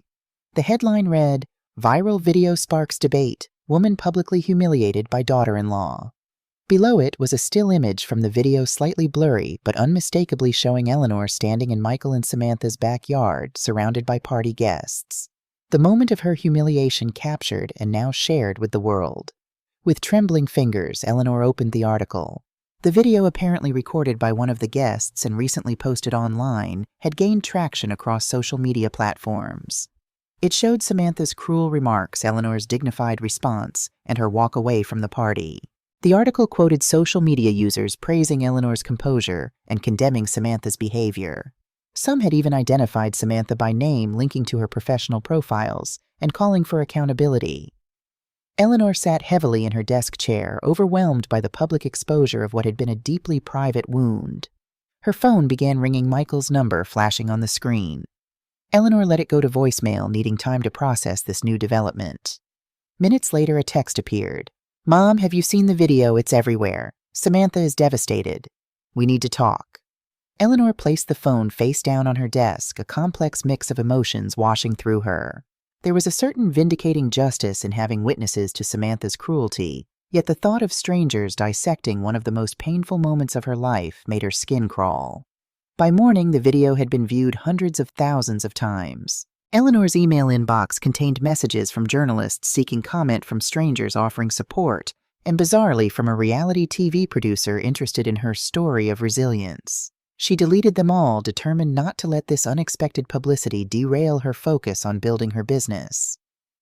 The headline read, "Viral Video Sparks Debate, Woman Publicly Humiliated by Daughter-in-Law." Below it was a still image from the video, slightly blurry, but unmistakably showing Eleanor standing in Michael and Samantha's backyard, surrounded by party guests. The moment of her humiliation captured and now shared with the world. With trembling fingers, Eleanor opened the article. The video, apparently recorded by one of the guests and recently posted online, had gained traction across social media platforms. It showed Samantha's cruel remarks, Eleanor's dignified response, and her walk away from the party. The article quoted social media users praising Eleanor's composure and condemning Samantha's behavior. Some had even identified Samantha by name, linking to her professional profiles and calling for accountability. Eleanor sat heavily in her desk chair, overwhelmed by the public exposure of what had been a deeply private wound. Her phone began ringing, Michael's number flashing on the screen. Eleanor let it go to voicemail, needing time to process this new development. Minutes later, a text appeared. "Mom, have you seen the video? It's everywhere. Samantha is devastated. We need to talk." Eleanor placed the phone face down on her desk, a complex mix of emotions washing through her. There was a certain vindicating justice in having witnesses to Samantha's cruelty, yet the thought of strangers dissecting one of the most painful moments of her life made her skin crawl. By morning, the video had been viewed hundreds of thousands of times. Eleanor's email inbox contained messages from journalists seeking comment from strangers offering support, and bizarrely from a reality TV producer interested in her story of resilience. She deleted them all, determined not to let this unexpected publicity derail her focus on building her business.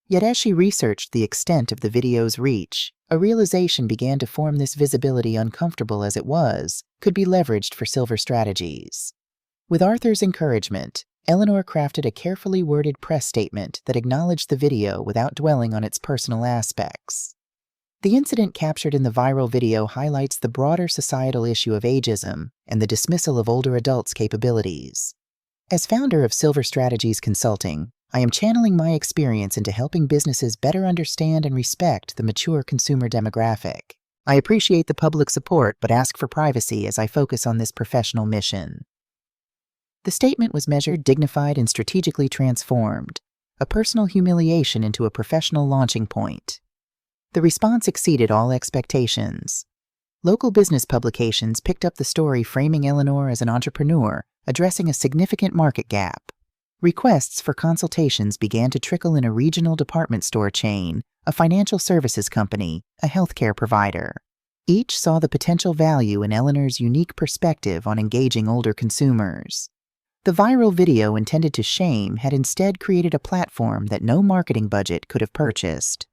Yet as she researched the extent of the video's reach, a realization began to form: this visibility, uncomfortable as it was, could be leveraged for silver strategies. With Arthur's encouragement, Eleanor crafted a carefully worded press statement that acknowledged the video without dwelling on its personal aspects. The incident captured in the viral video highlights the broader societal issue of ageism and the dismissal of older adults' capabilities. As founder of Silver Strategies Consulting, I am channeling my experience into helping businesses better understand and respect the mature consumer demographic. I appreciate the public support, but ask for privacy as I focus on this professional mission. The statement was measured, dignified, and strategically transformed, a personal humiliation into a professional launching point. The response exceeded all expectations. Local business publications picked up the story, framing Eleanor as an entrepreneur, addressing a significant market gap. Requests for consultations began to trickle in a regional department store chain, a financial services company, a healthcare provider. Each saw the potential value in Eleanor's unique perspective on engaging older consumers. The viral video, intended to shame, had instead created a platform that no marketing budget could have purchased.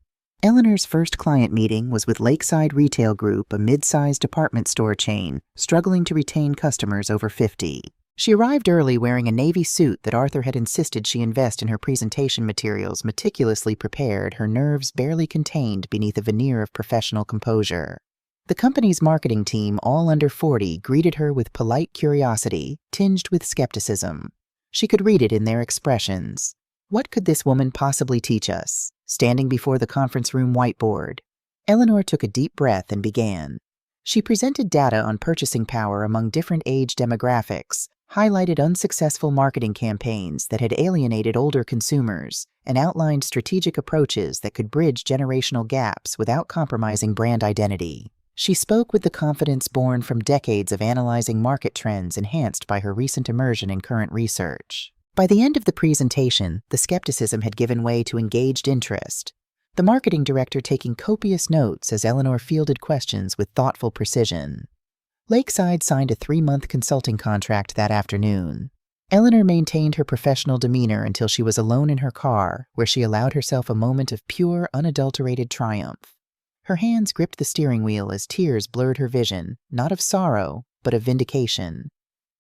Eleanor's first client meeting was with Lakeside Retail Group, a mid-sized department store chain, struggling to retain customers over 50. She arrived early wearing a navy suit that Arthur had insisted she invest in her presentation materials, meticulously prepared, her nerves barely contained beneath a veneer of professional composure. The company's marketing team, all under 40, greeted her with polite curiosity, tinged with skepticism. She could read it in their expressions. What could this woman possibly teach us? Standing before the conference room whiteboard, Eleanor took a deep breath and began. She presented data on purchasing power among different age demographics, highlighted unsuccessful marketing campaigns that had alienated older consumers, and outlined strategic approaches that could bridge generational gaps without compromising brand identity. She spoke with the confidence born from decades of analyzing market trends, enhanced by her recent immersion in current research. By the end of the presentation, the skepticism had given way to engaged interest, the marketing director taking copious notes as Eleanor fielded questions with thoughtful precision. Lakeside signed a 3-month consulting contract that afternoon. Eleanor maintained her professional demeanor until she was alone in her car, where she allowed herself a moment of pure, unadulterated triumph. Her hands gripped the steering wheel as tears blurred her vision, not of sorrow, but of vindication.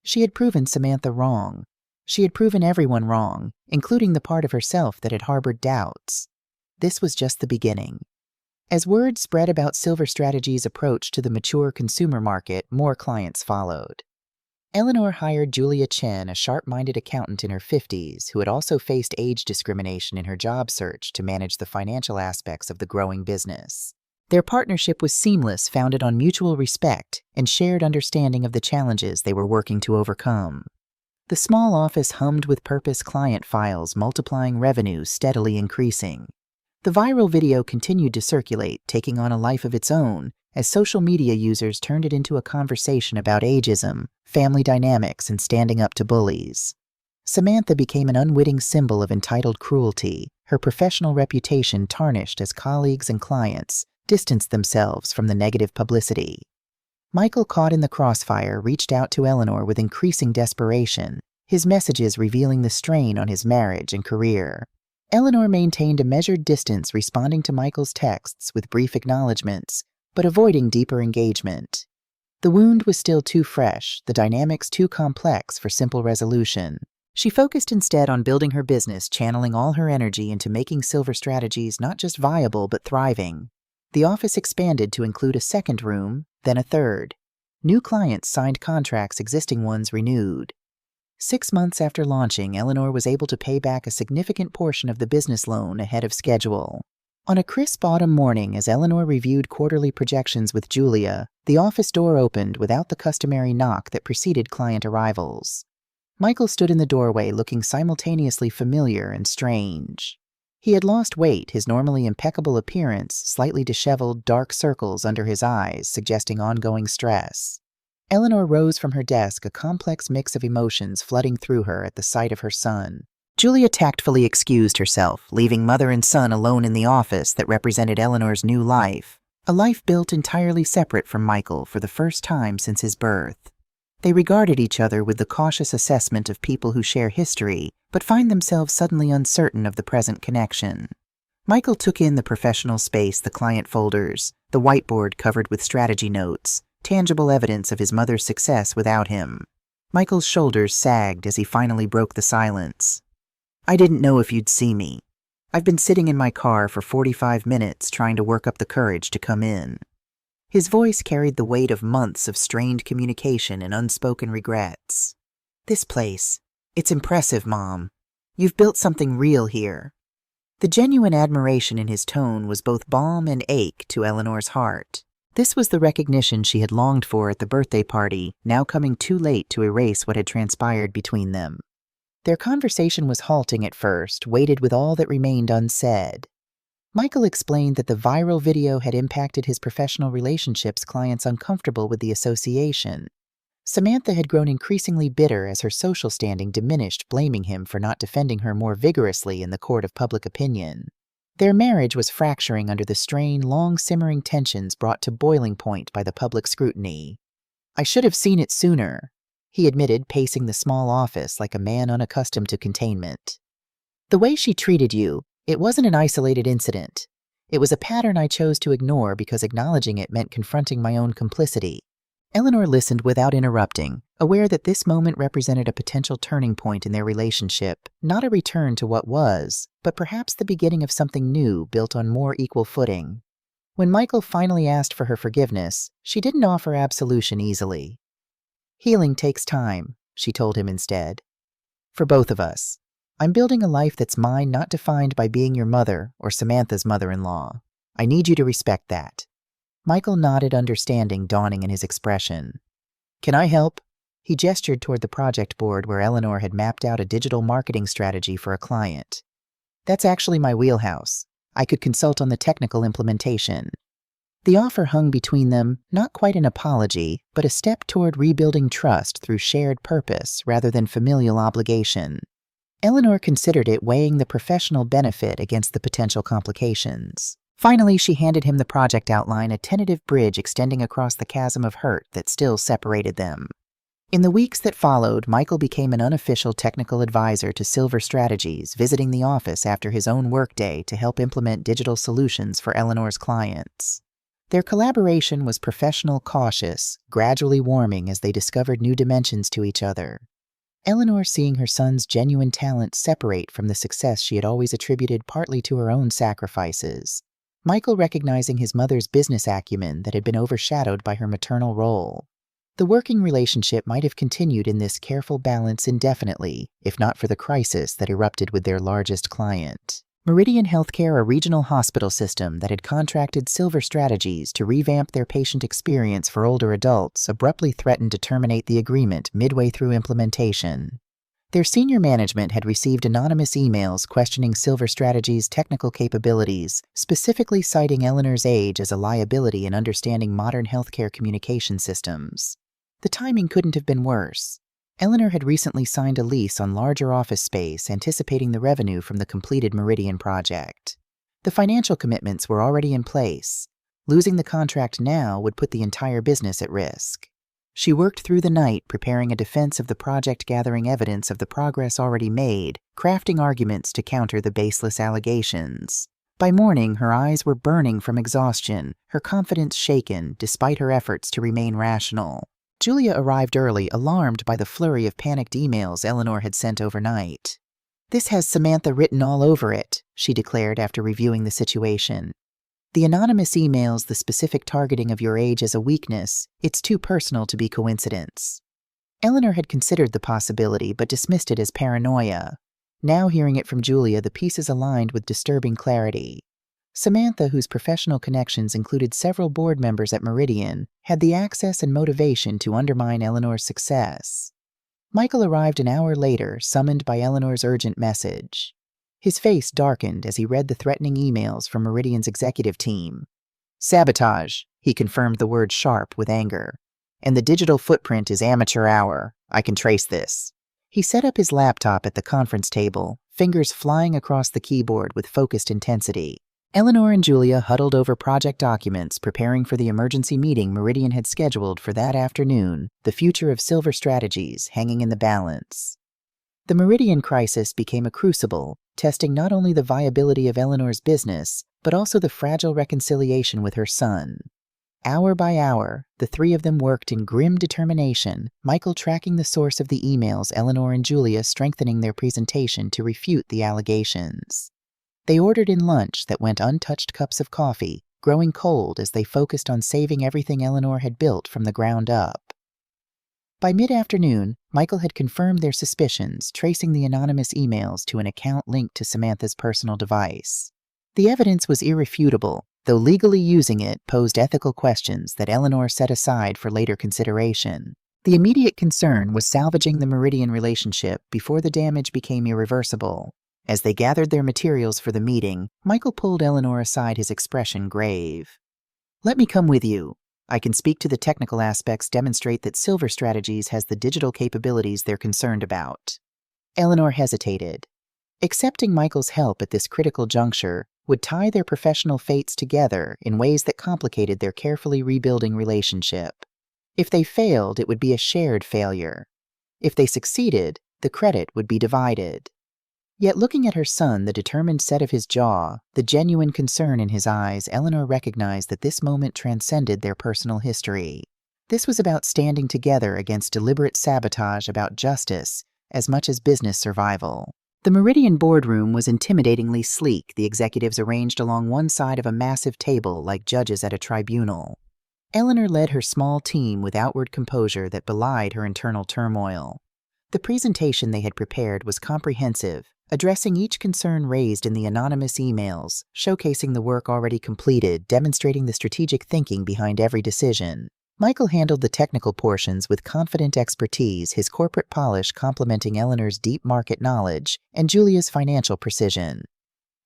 She had proven Samantha wrong. She had proven everyone wrong, including the part of herself that had harbored doubts. This was just the beginning. As word spread about Silver Strategies' approach to the mature consumer market, more clients followed. Eleanor hired Julia Chen, a sharp-minded accountant in her 50s who had also faced age discrimination in her job search, to manage the financial aspects of the growing business. Their partnership was seamless, founded on mutual respect and shared understanding of the challenges they were working to overcome. The small office hummed with purpose, client files multiplying, revenue steadily increasing. The viral video continued to circulate, taking on a life of its own, as social media users turned it into a conversation about ageism, family dynamics, and standing up to bullies. Samantha became an unwitting symbol of entitled cruelty, her professional reputation tarnished as colleagues and clients distanced themselves from the negative publicity. Michael, caught in the crossfire, reached out to Eleanor with increasing desperation, his messages revealing the strain on his marriage and career. Eleanor maintained a measured distance, responding to Michael's texts with brief acknowledgments, but avoiding deeper engagement. The wound was still too fresh, the dynamics too complex for simple resolution. She focused instead on building her business, channeling all her energy into making Silver Strategies not just viable but thriving. The office expanded to include a second room, then a third. New clients signed contracts, existing ones renewed. 6 months after launching, Eleanor was able to pay back a significant portion of the business loan ahead of schedule. On a crisp autumn morning, as Eleanor reviewed quarterly projections with Julia, the office door opened without the customary knock that preceded client arrivals. Michael stood in the doorway looking simultaneously familiar and strange. He had lost weight, his normally impeccable appearance slightly disheveled, dark circles under his eyes suggesting ongoing stress. Eleanor rose from her desk, a complex mix of emotions flooding through her at the sight of her son. Julia tactfully excused herself, leaving mother and son alone in the office that represented Eleanor's new life, a life built entirely separate from Michael for the first time since his birth. They regarded each other with the cautious assessment of people who share history, but find themselves suddenly uncertain of the present connection. Michael took in the professional space, the client folders, the whiteboard covered with strategy notes, tangible evidence of his mother's success without him. Michael's shoulders sagged as he finally broke the silence. "I didn't know if you'd see me. I've been sitting in my car for 45 minutes trying to work up the courage to come in." His voice carried the weight of months of strained communication and unspoken regrets. "This place, it's impressive, Mom. You've built something real here." The genuine admiration in his tone was both balm and ache to Eleanor's heart. This was the recognition she had longed for at the birthday party, now coming too late to erase what had transpired between them. Their conversation was halting at first, weighted with all that remained unsaid. Michael explained that the viral video had impacted his professional relationships, clients uncomfortable with the association. Samantha had grown increasingly bitter as her social standing diminished, blaming him for not defending her more vigorously in the court of public opinion. Their marriage was fracturing under the strain, long-simmering tensions brought to boiling point by the public scrutiny. "I should have seen it sooner," he admitted, pacing the small office like a man unaccustomed to containment. "The way she treated you, it wasn't an isolated incident. It was a pattern I chose to ignore because acknowledging it meant confronting my own complicity." Eleanor listened without interrupting, aware that this moment represented a potential turning point in their relationship, not a return to what was, but perhaps the beginning of something new built on more equal footing. When Michael finally asked for her forgiveness, she didn't offer absolution easily. "Healing takes time," she told him instead. "For both of us. I'm building a life that's mine, not defined by being your mother or Samantha's mother-in-law. I need you to respect that." Michael nodded, understanding dawning in his expression. "Can I help?" He gestured toward the project board where Eleanor had mapped out a digital marketing strategy for a client. "That's actually my wheelhouse. I could consult on the technical implementation." The offer hung between them, not quite an apology, but a step toward rebuilding trust through shared purpose rather than familial obligation. Eleanor considered it, weighing the professional benefit against the potential complications. Finally, she handed him the project outline, a tentative bridge extending across the chasm of hurt that still separated them. In the weeks that followed, Michael became an unofficial technical advisor to Silver Strategies, visiting the office after his own workday to help implement digital solutions for Eleanor's clients. Their collaboration was professional, cautious, gradually warming as they discovered new dimensions to each other. Eleanor seeing her son's genuine talent separate from the success she had always attributed partly to her own sacrifices. Michael recognizing his mother's business acumen that had been overshadowed by her maternal role. The working relationship might have continued in this careful balance indefinitely, if not for the crisis that erupted with their largest client. Meridian Healthcare, a regional hospital system that had contracted Silver Strategies to revamp their patient experience for older adults, abruptly threatened to terminate the agreement midway through implementation. Their senior management had received anonymous emails questioning Silver Strategies' technical capabilities, specifically citing Eleanor's age as a liability in understanding modern healthcare communication systems. The timing couldn't have been worse. Eleanor had recently signed a lease on larger office space, anticipating the revenue from the completed Meridian project. The financial commitments were already in place. Losing the contract now would put the entire business at risk. She worked through the night, preparing a defense of the project, gathering evidence of the progress already made, crafting arguments to counter the baseless allegations. By morning, her eyes were burning from exhaustion, her confidence shaken, despite her efforts to remain rational. Julia arrived early, alarmed by the flurry of panicked emails Eleanor had sent overnight. "This has Samantha written all over it," she declared after reviewing the situation. "The anonymous emails, the specific targeting of your age as a weakness, it's too personal to be coincidence." Eleanor had considered the possibility, but dismissed it as paranoia. Now hearing it from Julia, the pieces aligned with disturbing clarity. Samantha, whose professional connections included several board members at Meridian, had the access and motivation to undermine Eleanor's success. Michael arrived an hour later, summoned by Eleanor's urgent message. His face darkened as he read the threatening emails from Meridian's executive team. "Sabotage," he confirmed the word sharp with anger. "And the digital footprint is amateur hour. I can trace this." He set up his laptop at the conference table, fingers flying across the keyboard with focused intensity. Eleanor and Julia huddled over project documents, preparing for the emergency meeting Meridian had scheduled for that afternoon, the future of silver strategies hanging in the balance. The Meridian crisis became a crucible, testing not only the viability of Eleanor's business, but also the fragile reconciliation with her son. Hour by hour, the three of them worked in grim determination, Michael tracking the source of the emails, Eleanor and Julia strengthening their presentation to refute the allegations. They ordered in lunch that went untouched cups of coffee, growing cold as they focused on saving everything Eleanor had built from the ground up. By mid-afternoon, Michael had confirmed their suspicions, tracing the anonymous emails to an account linked to Samantha's personal device. The evidence was irrefutable, though legally using it posed ethical questions that Eleanor set aside for later consideration. The immediate concern was salvaging the Meridian relationship before the damage became irreversible. As they gathered their materials for the meeting, Michael pulled Eleanor aside, his expression grave. "Let me come with you. I can speak to the technical aspects, demonstrate that Silver Strategies has the digital capabilities they're concerned about." Eleanor hesitated. Accepting Michael's help at this critical juncture would tie their professional fates together in ways that complicated their carefully rebuilding relationship. If they failed, it would be a shared failure. If they succeeded, the credit would be divided. Yet looking at her son, the determined set of his jaw, the genuine concern in his eyes, Eleanor recognized that this moment transcended their personal history. This was about standing together against deliberate sabotage, about justice, as much as business survival. The Meridian boardroom was intimidatingly sleek, the executives arranged along one side of a massive table like judges at a tribunal. Eleanor led her small team with outward composure that belied her internal turmoil. The presentation they had prepared was comprehensive, addressing each concern raised in the anonymous emails, showcasing the work already completed, demonstrating the strategic thinking behind every decision. Michael handled the technical portions with confident expertise, his corporate polish complementing Eleanor's deep market knowledge and Julia's financial precision.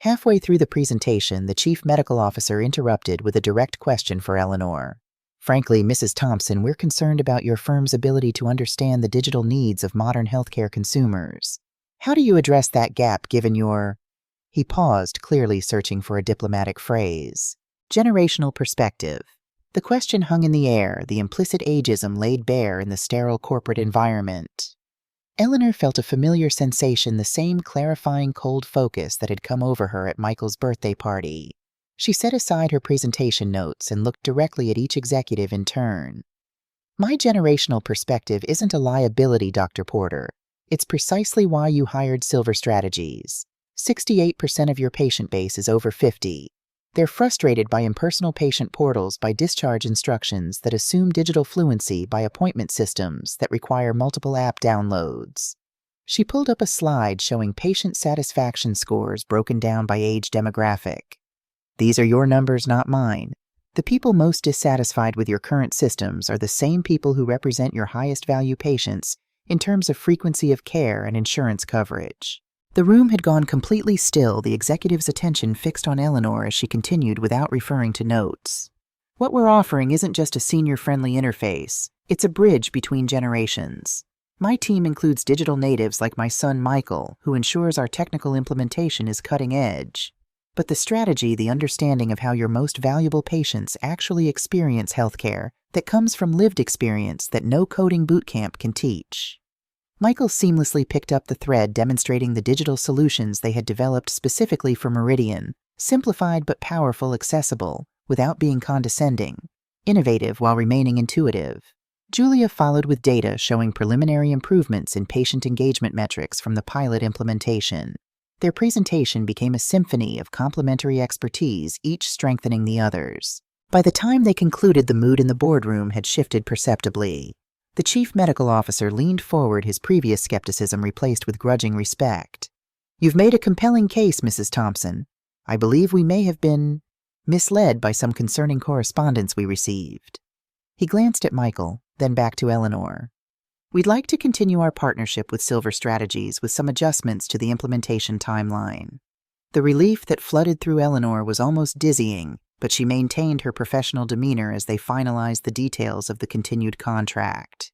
Halfway through the presentation, the chief medical officer interrupted with a direct question for Eleanor. "Frankly, Mrs. Thompson, we're concerned about your firm's ability to understand the digital needs of modern healthcare consumers. How do you address that gap given your—" He paused, clearly searching for a diplomatic phrase. "Generational perspective." The question hung in the air, the implicit ageism laid bare in the sterile corporate environment. Eleanor felt a familiar sensation, the same clarifying cold focus that had come over her at Michael's birthday party. She set aside her presentation notes and looked directly at each executive in turn. "My generational perspective isn't a liability, Dr. Porter. It's precisely why you hired Silver Strategies. 68% of your patient base is over 50. They're frustrated by impersonal patient portals, by discharge instructions that assume digital fluency, by appointment systems that require multiple app downloads." She pulled up a slide showing patient satisfaction scores broken down by age demographic. "These are your numbers, not mine. The people most dissatisfied with your current systems are the same people who represent your highest value patients in terms of frequency of care and insurance coverage." The room had gone completely still, the executive's attention fixed on Eleanor as she continued without referring to notes. "What we're offering isn't just a senior-friendly interface. It's a bridge between generations. My team includes digital natives like my son Michael, who ensures our technical implementation is cutting edge. But the strategy, the understanding of how your most valuable patients actually experience healthcare, that comes from lived experience that no coding bootcamp can teach." Michael seamlessly picked up the thread, demonstrating the digital solutions they had developed specifically for Meridian, simplified but powerful, accessible, without being condescending, innovative while remaining intuitive. Julia followed with data showing preliminary improvements in patient engagement metrics from the pilot implementation. Their presentation became a symphony of complementary expertise, each strengthening the others. By the time they concluded, the mood in the boardroom had shifted perceptibly. The chief medical officer leaned forward, his previous skepticism replaced with grudging respect. "You've made a compelling case, Mrs. Thompson. I believe we may have been misled by some concerning correspondence we received." He glanced at Michael, then back to Eleanor. "We'd like to continue our partnership with Silver Strategies with some adjustments to the implementation timeline." The relief that flooded through Eleanor was almost dizzying, but she maintained her professional demeanor as they finalized the details of the continued contract.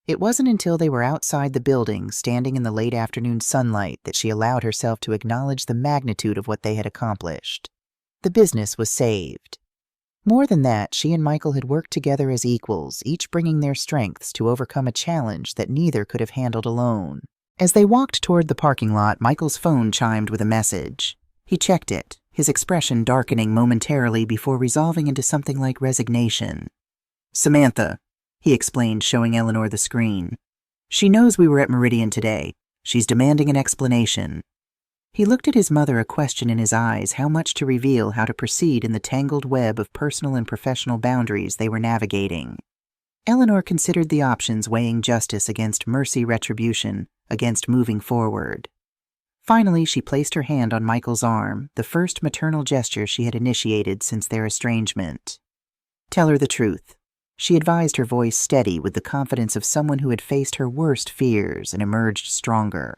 It wasn't until they were outside the building, standing in the late afternoon sunlight, that she allowed herself to acknowledge the magnitude of what they had accomplished. The business was saved. More than that, she and Michael had worked together as equals, each bringing their strengths to overcome a challenge that neither could have handled alone. As they walked toward the parking lot, Michael's phone chimed with a message. He checked it, his expression darkening momentarily before resolving into something like resignation. "Samantha," he explained, showing Eleanor the screen. "She knows we were at Meridian today. She's demanding an explanation." He looked at his mother, a question in his eyes, how much to reveal, how to proceed in the tangled web of personal and professional boundaries they were navigating. Eleanor considered the options, weighing justice against mercy, retribution against moving forward. Finally, she placed her hand on Michael's arm, the first maternal gesture she had initiated since their estrangement. "Tell her the truth," she advised, her voice steady with the confidence of someone who had faced her worst fears and emerged stronger.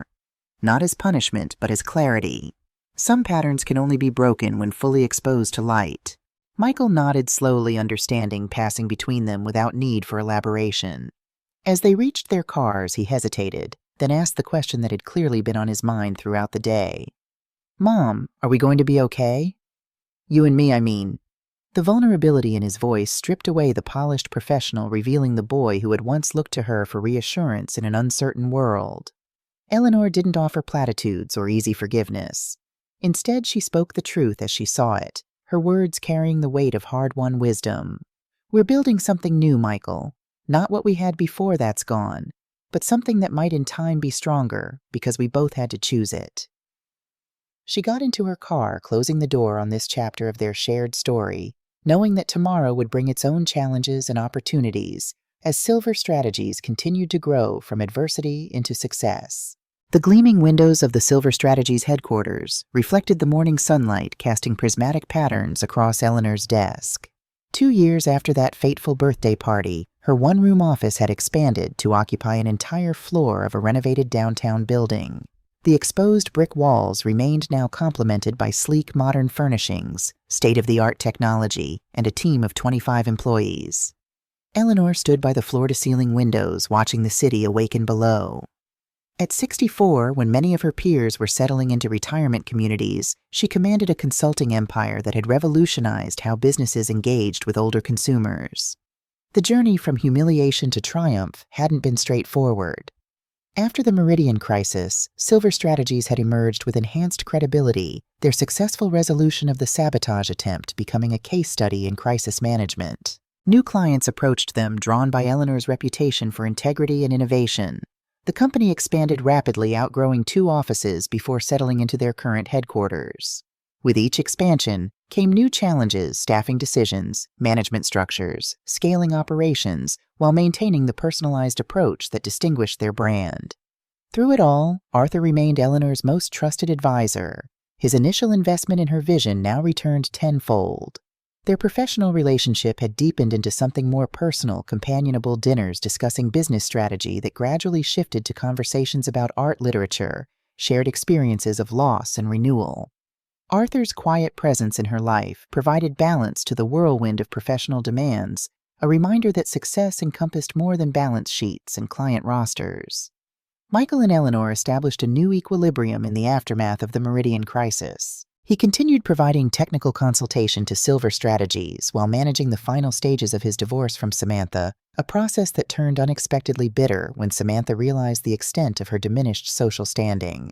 Not as punishment, but as clarity. Some patterns can only be broken when fully exposed to light. Michael nodded slowly, understanding, passing between them without need for elaboration. As they reached their cars, he hesitated, then asked the question that had clearly been on his mind throughout the day. "Mom, are we going to be okay?" "You and me, I mean." The vulnerability in his voice stripped away the polished professional, revealing the boy who had once looked to her for reassurance in an uncertain world. Eleanor didn't offer platitudes or easy forgiveness. Instead, she spoke the truth as she saw it, her words carrying the weight of hard-won wisdom. "We're building something new, Michael. Not what we had before, that's gone, but something that might in time be stronger, because we both had to choose it." She got into her car, closing the door on this chapter of their shared story, knowing that tomorrow would bring its own challenges and opportunities as Silver Strategies continued to grow from adversity into success. The gleaming windows of the Silver Strategies headquarters reflected the morning sunlight, casting prismatic patterns across Eleanor's desk. 2 years after that fateful birthday party, her one-room office had expanded to occupy an entire floor of a renovated downtown building. The exposed brick walls remained now complemented by sleek modern furnishings, state-of-the-art technology, and a team of 25 employees. Eleanor stood by the floor-to-ceiling windows, watching the city awaken below. At 64, when many of her peers were settling into retirement communities, she commanded a consulting empire that had revolutionized how businesses engaged with older consumers. The journey from humiliation to triumph hadn't been straightforward. After the Meridian crisis, Silver Strategies had emerged with enhanced credibility, their successful resolution of the sabotage attempt becoming a case study in crisis management. New clients approached them, drawn by Eleanor's reputation for integrity and innovation. The company expanded rapidly, outgrowing 2 offices before settling into their current headquarters. With each expansion came new challenges, staffing decisions, management structures, scaling operations, while maintaining the personalized approach that distinguished their brand. Through it all, Arthur remained Eleanor's most trusted advisor. His initial investment in her vision now returned tenfold. Their professional relationship had deepened into something more personal, companionable dinners discussing business strategy that gradually shifted to conversations about art, literature, shared experiences of loss and renewal. Arthur's quiet presence in her life provided balance to the whirlwind of professional demands, a reminder that success encompassed more than balance sheets and client rosters. Michael and Eleanor established a new equilibrium in the aftermath of the Meridian crisis. He continued providing technical consultation to Silver Strategies while managing the final stages of his divorce from Samantha, a process that turned unexpectedly bitter when Samantha realized the extent of her diminished social standing.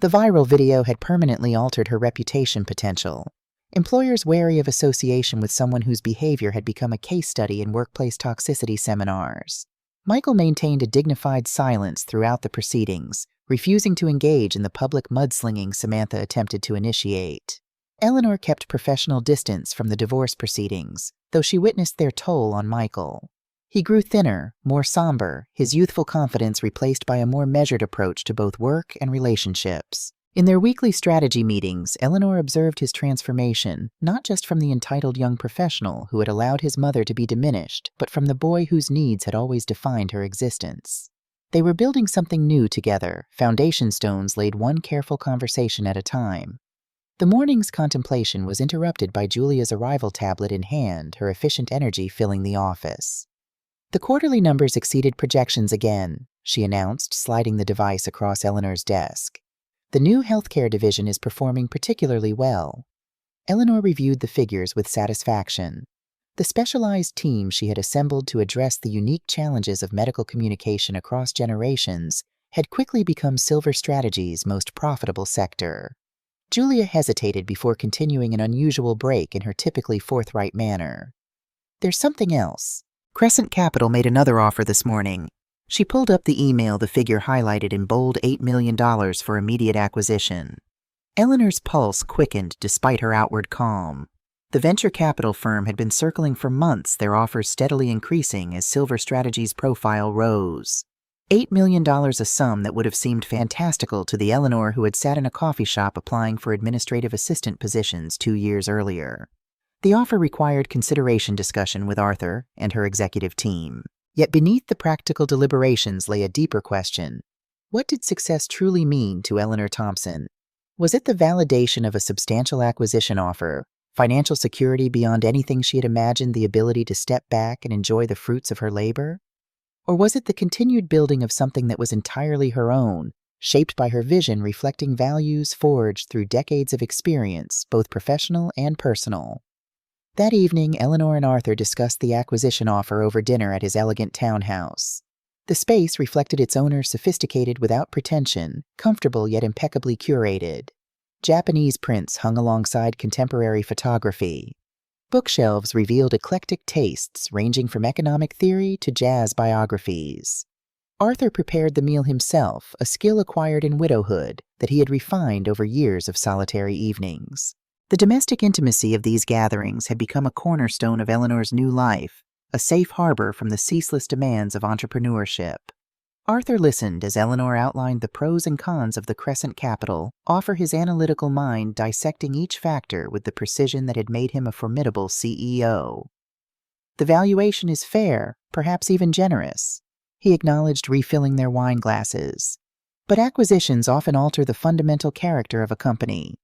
The viral video had permanently altered her reputation potential. Employers wary of association with someone whose behavior had become a case study in workplace toxicity seminars. Michael maintained a dignified silence throughout the proceedings, refusing to engage in the public mudslinging Samantha attempted to initiate. Eleanor kept professional distance from the divorce proceedings, though she witnessed their toll on Michael. He grew thinner, more somber, his youthful confidence replaced by a more measured approach to both work and relationships. In their weekly strategy meetings, Eleanor observed his transformation, not just from the entitled young professional who had allowed his mother to be diminished, but from the boy whose needs had always defined her existence. They were building something new together, foundation stones laid one careful conversation at a time. The morning's contemplation was interrupted by Julia's arrival tablet in hand, her efficient energy filling the office. "The quarterly numbers exceeded projections again," she announced, sliding the device across Eleanor's desk. "The new healthcare division is performing particularly well." Eleanor reviewed the figures with satisfaction. The specialized team she had assembled to address the unique challenges of medical communication across generations had quickly become Silver Strategy's most profitable sector. Julia hesitated before continuing an unusual break in her typically forthright manner. "There's something else. Crescent Capital made another offer this morning." She pulled up the email, the figure highlighted in bold, $8 million for immediate acquisition. Eleanor's pulse quickened despite her outward calm. The venture capital firm had been circling for months, their offers steadily increasing as Silver Strategy's profile rose. $8 million, a sum that would have seemed fantastical to the Eleanor who had sat in a coffee shop applying for administrative assistant positions 2 years earlier. The offer required consideration discussion with Arthur and her executive team. Yet beneath the practical deliberations lay a deeper question. What did success truly mean to Eleanor Thompson? Was it the validation of a substantial acquisition offer, financial security beyond anything she had imagined, the ability to step back and enjoy the fruits of her labor? Or was it the continued building of something that was entirely her own, shaped by her vision, reflecting values forged through decades of experience, both professional and personal? That evening, Eleanor and Arthur discussed the acquisition offer over dinner at his elegant townhouse. The space reflected its owner's sophisticated without pretension, comfortable yet impeccably curated. Japanese prints hung alongside contemporary photography. Bookshelves revealed eclectic tastes ranging from economic theory to jazz biographies. Arthur prepared the meal himself, a skill acquired in widowhood that he had refined over years of solitary evenings. The domestic intimacy of these gatherings had become a cornerstone of Eleanor's new life, a safe harbor from the ceaseless demands of entrepreneurship. Arthur listened as Eleanor outlined the pros and cons of the Crescent Capital offer, his analytical mind dissecting each factor with the precision that had made him a formidable CEO. "The valuation is fair, perhaps even generous," he acknowledged, refilling their wine glasses. "But acquisitions often alter the fundamental character of a company.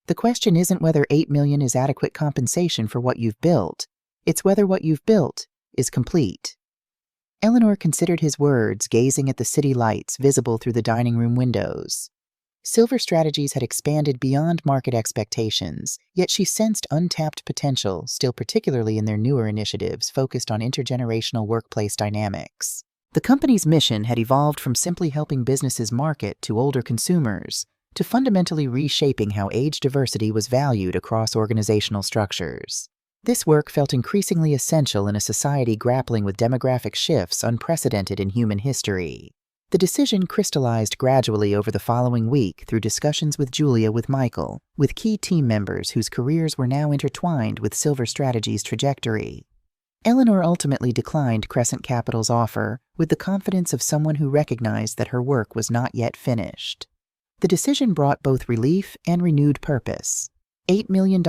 The question isn't whether $8 million is adequate compensation for what you've built. It's whether what you've built is complete." Eleanor considered his words, gazing at the city lights visible through the dining room windows. Silver Strategies had expanded beyond market expectations, yet she sensed untapped potential, still particularly in their newer initiatives focused on intergenerational workplace dynamics. The company's mission had evolved from simply helping businesses market to older consumers, to fundamentally reshaping how age diversity was valued across organizational structures. This work felt increasingly essential in a society grappling with demographic shifts unprecedented in human history. The decision crystallized gradually over the following week through discussions with Julia, with Michael, with key team members whose careers were now intertwined with Silver Strategy's trajectory. Eleanor ultimately declined Crescent Capital's offer with the confidence of someone who recognized that her work was not yet finished. The decision brought both relief and renewed purpose. $8 million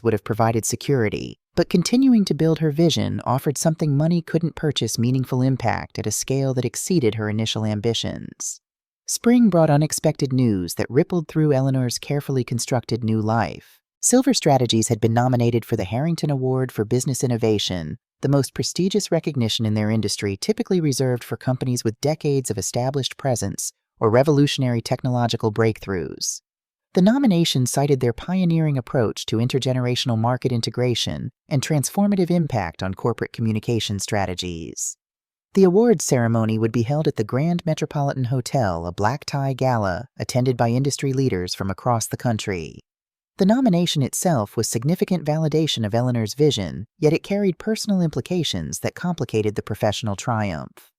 would have provided security, but continuing to build her vision offered something money couldn't purchase: meaningful impact at a scale that exceeded her initial ambitions. Spring brought unexpected news that rippled through Eleanor's carefully constructed new life. Silver Strategies had been nominated for the Harrington Award for Business Innovation, the most prestigious recognition in their industry, typically reserved for companies with decades of established presence or revolutionary technological breakthroughs. The nomination cited their pioneering approach to intergenerational market integration and transformative impact on corporate communication strategies. The awards ceremony would be held at the Grand Metropolitan Hotel, a black-tie gala attended by industry leaders from across the country. The nomination itself was significant validation of Eleanor's vision, yet it carried personal implications that complicated the professional triumph.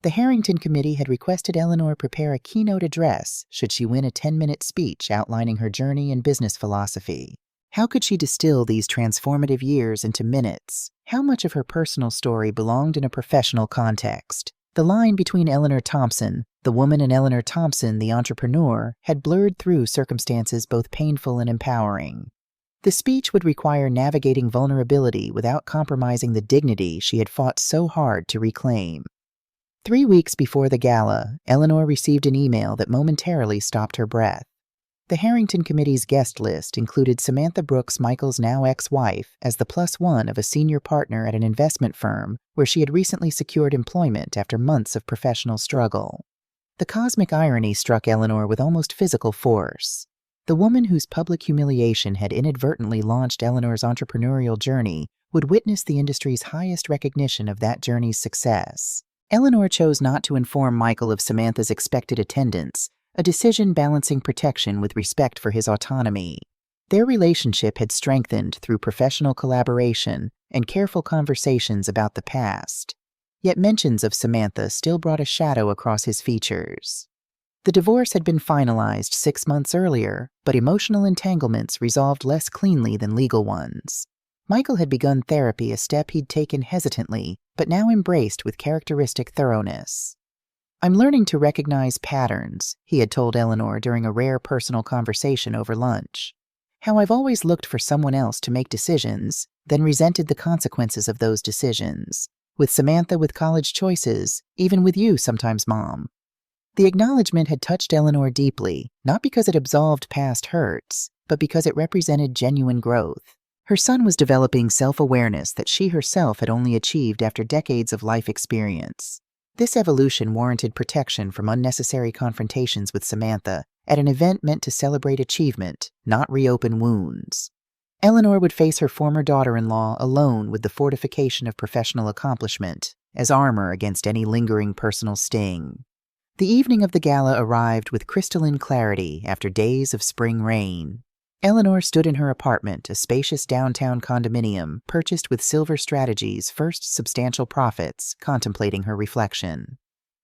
The Harrington Committee had requested Eleanor prepare a keynote address should she win, a 10-minute speech outlining her journey and business philosophy. How could she distill these transformative years into minutes? How much of her personal story belonged in a professional context? The line between Eleanor Thompson, the the woman and Eleanor Thompson, the entrepreneur, had blurred through circumstances both painful and empowering. The speech would require navigating vulnerability without compromising the dignity she had fought so hard to reclaim. 3 weeks before the gala, Eleanor received an email that momentarily stopped her breath. The Harrington Committee's guest list included Samantha Brooks, Michael's now ex-wife, as the +1 of a senior partner at an investment firm where she had recently secured employment after months of professional struggle. The cosmic irony struck Eleanor with almost physical force. The woman whose public humiliation had inadvertently launched Eleanor's entrepreneurial journey would witness the industry's highest recognition of that journey's success. Eleanor chose not to inform Michael of Samantha's expected attendance, a decision balancing protection with respect for his autonomy. Their relationship had strengthened through professional collaboration and careful conversations about the past. Yet mentions of Samantha still brought a shadow across his features. The divorce had been finalized 6 months earlier, but emotional entanglements resolved less cleanly than legal ones. Michael had begun therapy, a step he'd taken hesitantly, but now embraced with characteristic thoroughness. "I'm learning to recognize patterns," he had told Eleanor during a rare personal conversation over lunch. "How I've always looked for someone else to make decisions, then resented the consequences of those decisions. With Samantha with college choices, even with you sometimes, Mom." The acknowledgement had touched Eleanor deeply, not because it absolved past hurts, but because it represented genuine growth. Her son was developing self-awareness that she herself had only achieved after decades of life experience. This evolution warranted protection from unnecessary confrontations with Samantha at an event meant to celebrate achievement, not reopen wounds. Eleanor would face her former daughter-in-law alone with the fortification of professional accomplishment, as armor against any lingering personal sting. The evening of the gala arrived with crystalline clarity after days of spring rain. Eleanor stood in her apartment, a spacious downtown condominium purchased with Silver Strategies' first substantial profits, contemplating her reflection.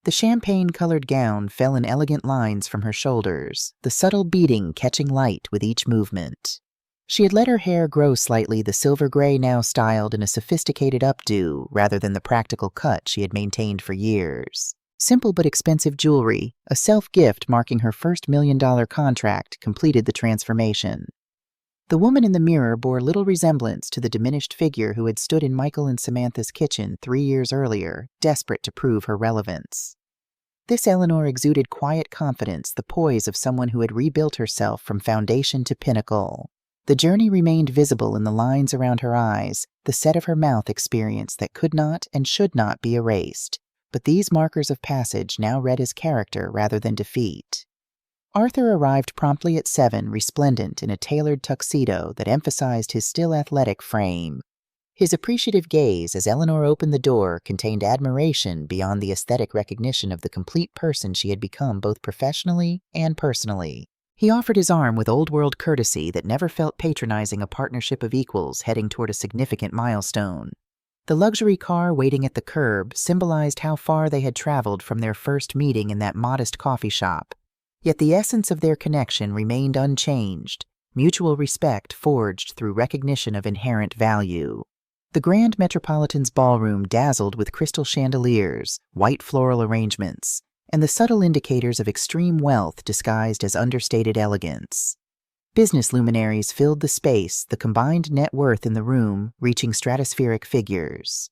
The champagne-colored gown fell in elegant lines from her shoulders, the subtle beading catching light with each movement. She had let her hair grow slightly, the silver gray now styled in a sophisticated updo rather than the practical cut she had maintained for years. Simple but expensive jewelry, a self-gift marking her first $1 million contract, completed the transformation. The woman in the mirror bore little resemblance to the diminished figure who had stood in Michael and Samantha's kitchen 3 years earlier, desperate to prove her relevance. This Eleanor exuded quiet confidence, the poise of someone who had rebuilt herself from foundation to pinnacle. The journey remained visible in the lines around her eyes, the set of her mouth experience that could not and should not be erased. But these markers of passage now read as character rather than defeat. Arthur arrived promptly at 7, resplendent in a tailored tuxedo that emphasized his still athletic frame. His appreciative gaze as Eleanor opened the door contained admiration beyond the aesthetic recognition of the complete person she had become both professionally and personally. He offered his arm with old-world courtesy that never felt patronizing, a partnership of equals heading toward a significant milestone. The luxury car waiting at the curb symbolized how far they had traveled from their first meeting in that modest coffee shop. Yet the essence of their connection remained unchanged, mutual respect forged through recognition of inherent value. The Grand Metropolitan's ballroom dazzled with crystal chandeliers, white floral arrangements, and the subtle indicators of extreme wealth disguised as understated elegance. Business luminaries filled the space, the combined net worth in the room reaching stratospheric figures.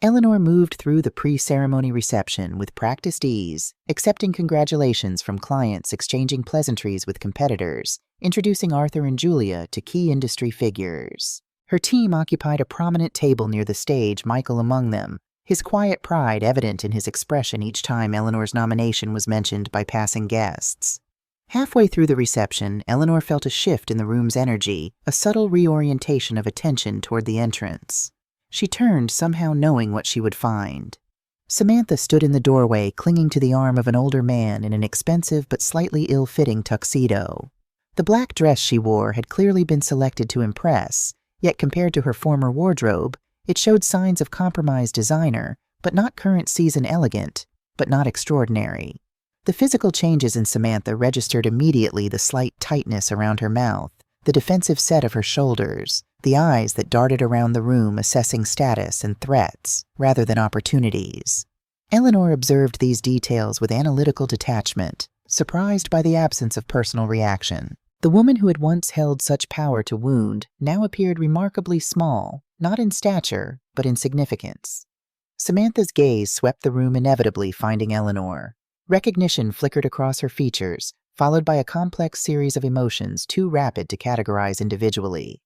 Eleanor moved through the pre-ceremony reception with practiced ease, accepting congratulations from clients, exchanging pleasantries with competitors, introducing Arthur and Julia to key industry figures. Her team occupied a prominent table near the stage, Michael among them, his quiet pride evident in his expression each time Eleanor's nomination was mentioned by passing guests. Halfway through the reception, Eleanor felt a shift in the room's energy, a subtle reorientation of attention toward the entrance. She turned, somehow knowing what she would find. Samantha stood in the doorway, clinging to the arm of an older man in an expensive but slightly ill-fitting tuxedo. The black dress she wore had clearly been selected to impress, yet compared to her former wardrobe, it showed signs of compromised designer, but not current season elegant, but not extraordinary. The physical changes in Samantha registered immediately: the slight tightness around her mouth, the defensive set of her shoulders, the eyes that darted around the room assessing status and threats rather than opportunities. Eleanor observed these details with analytical detachment, surprised by the absence of personal reaction. The woman who had once held such power to wound now appeared remarkably small, not in stature, but in significance. Samantha's gaze swept the room inevitably, finding Eleanor. Recognition flickered across her features, followed by a complex series of emotions too rapid to categorize individually.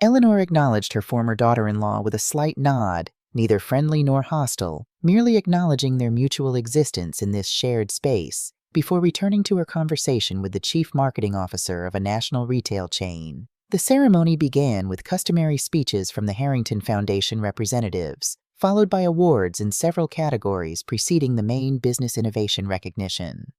Eleanor acknowledged her former daughter-in-law with a slight nod, neither friendly nor hostile, merely acknowledging their mutual existence in this shared space, before returning to her conversation with the chief marketing officer of a national retail chain. The ceremony began with customary speeches from the Harrington Foundation representatives, followed by awards in several categories preceding the main business innovation recognition.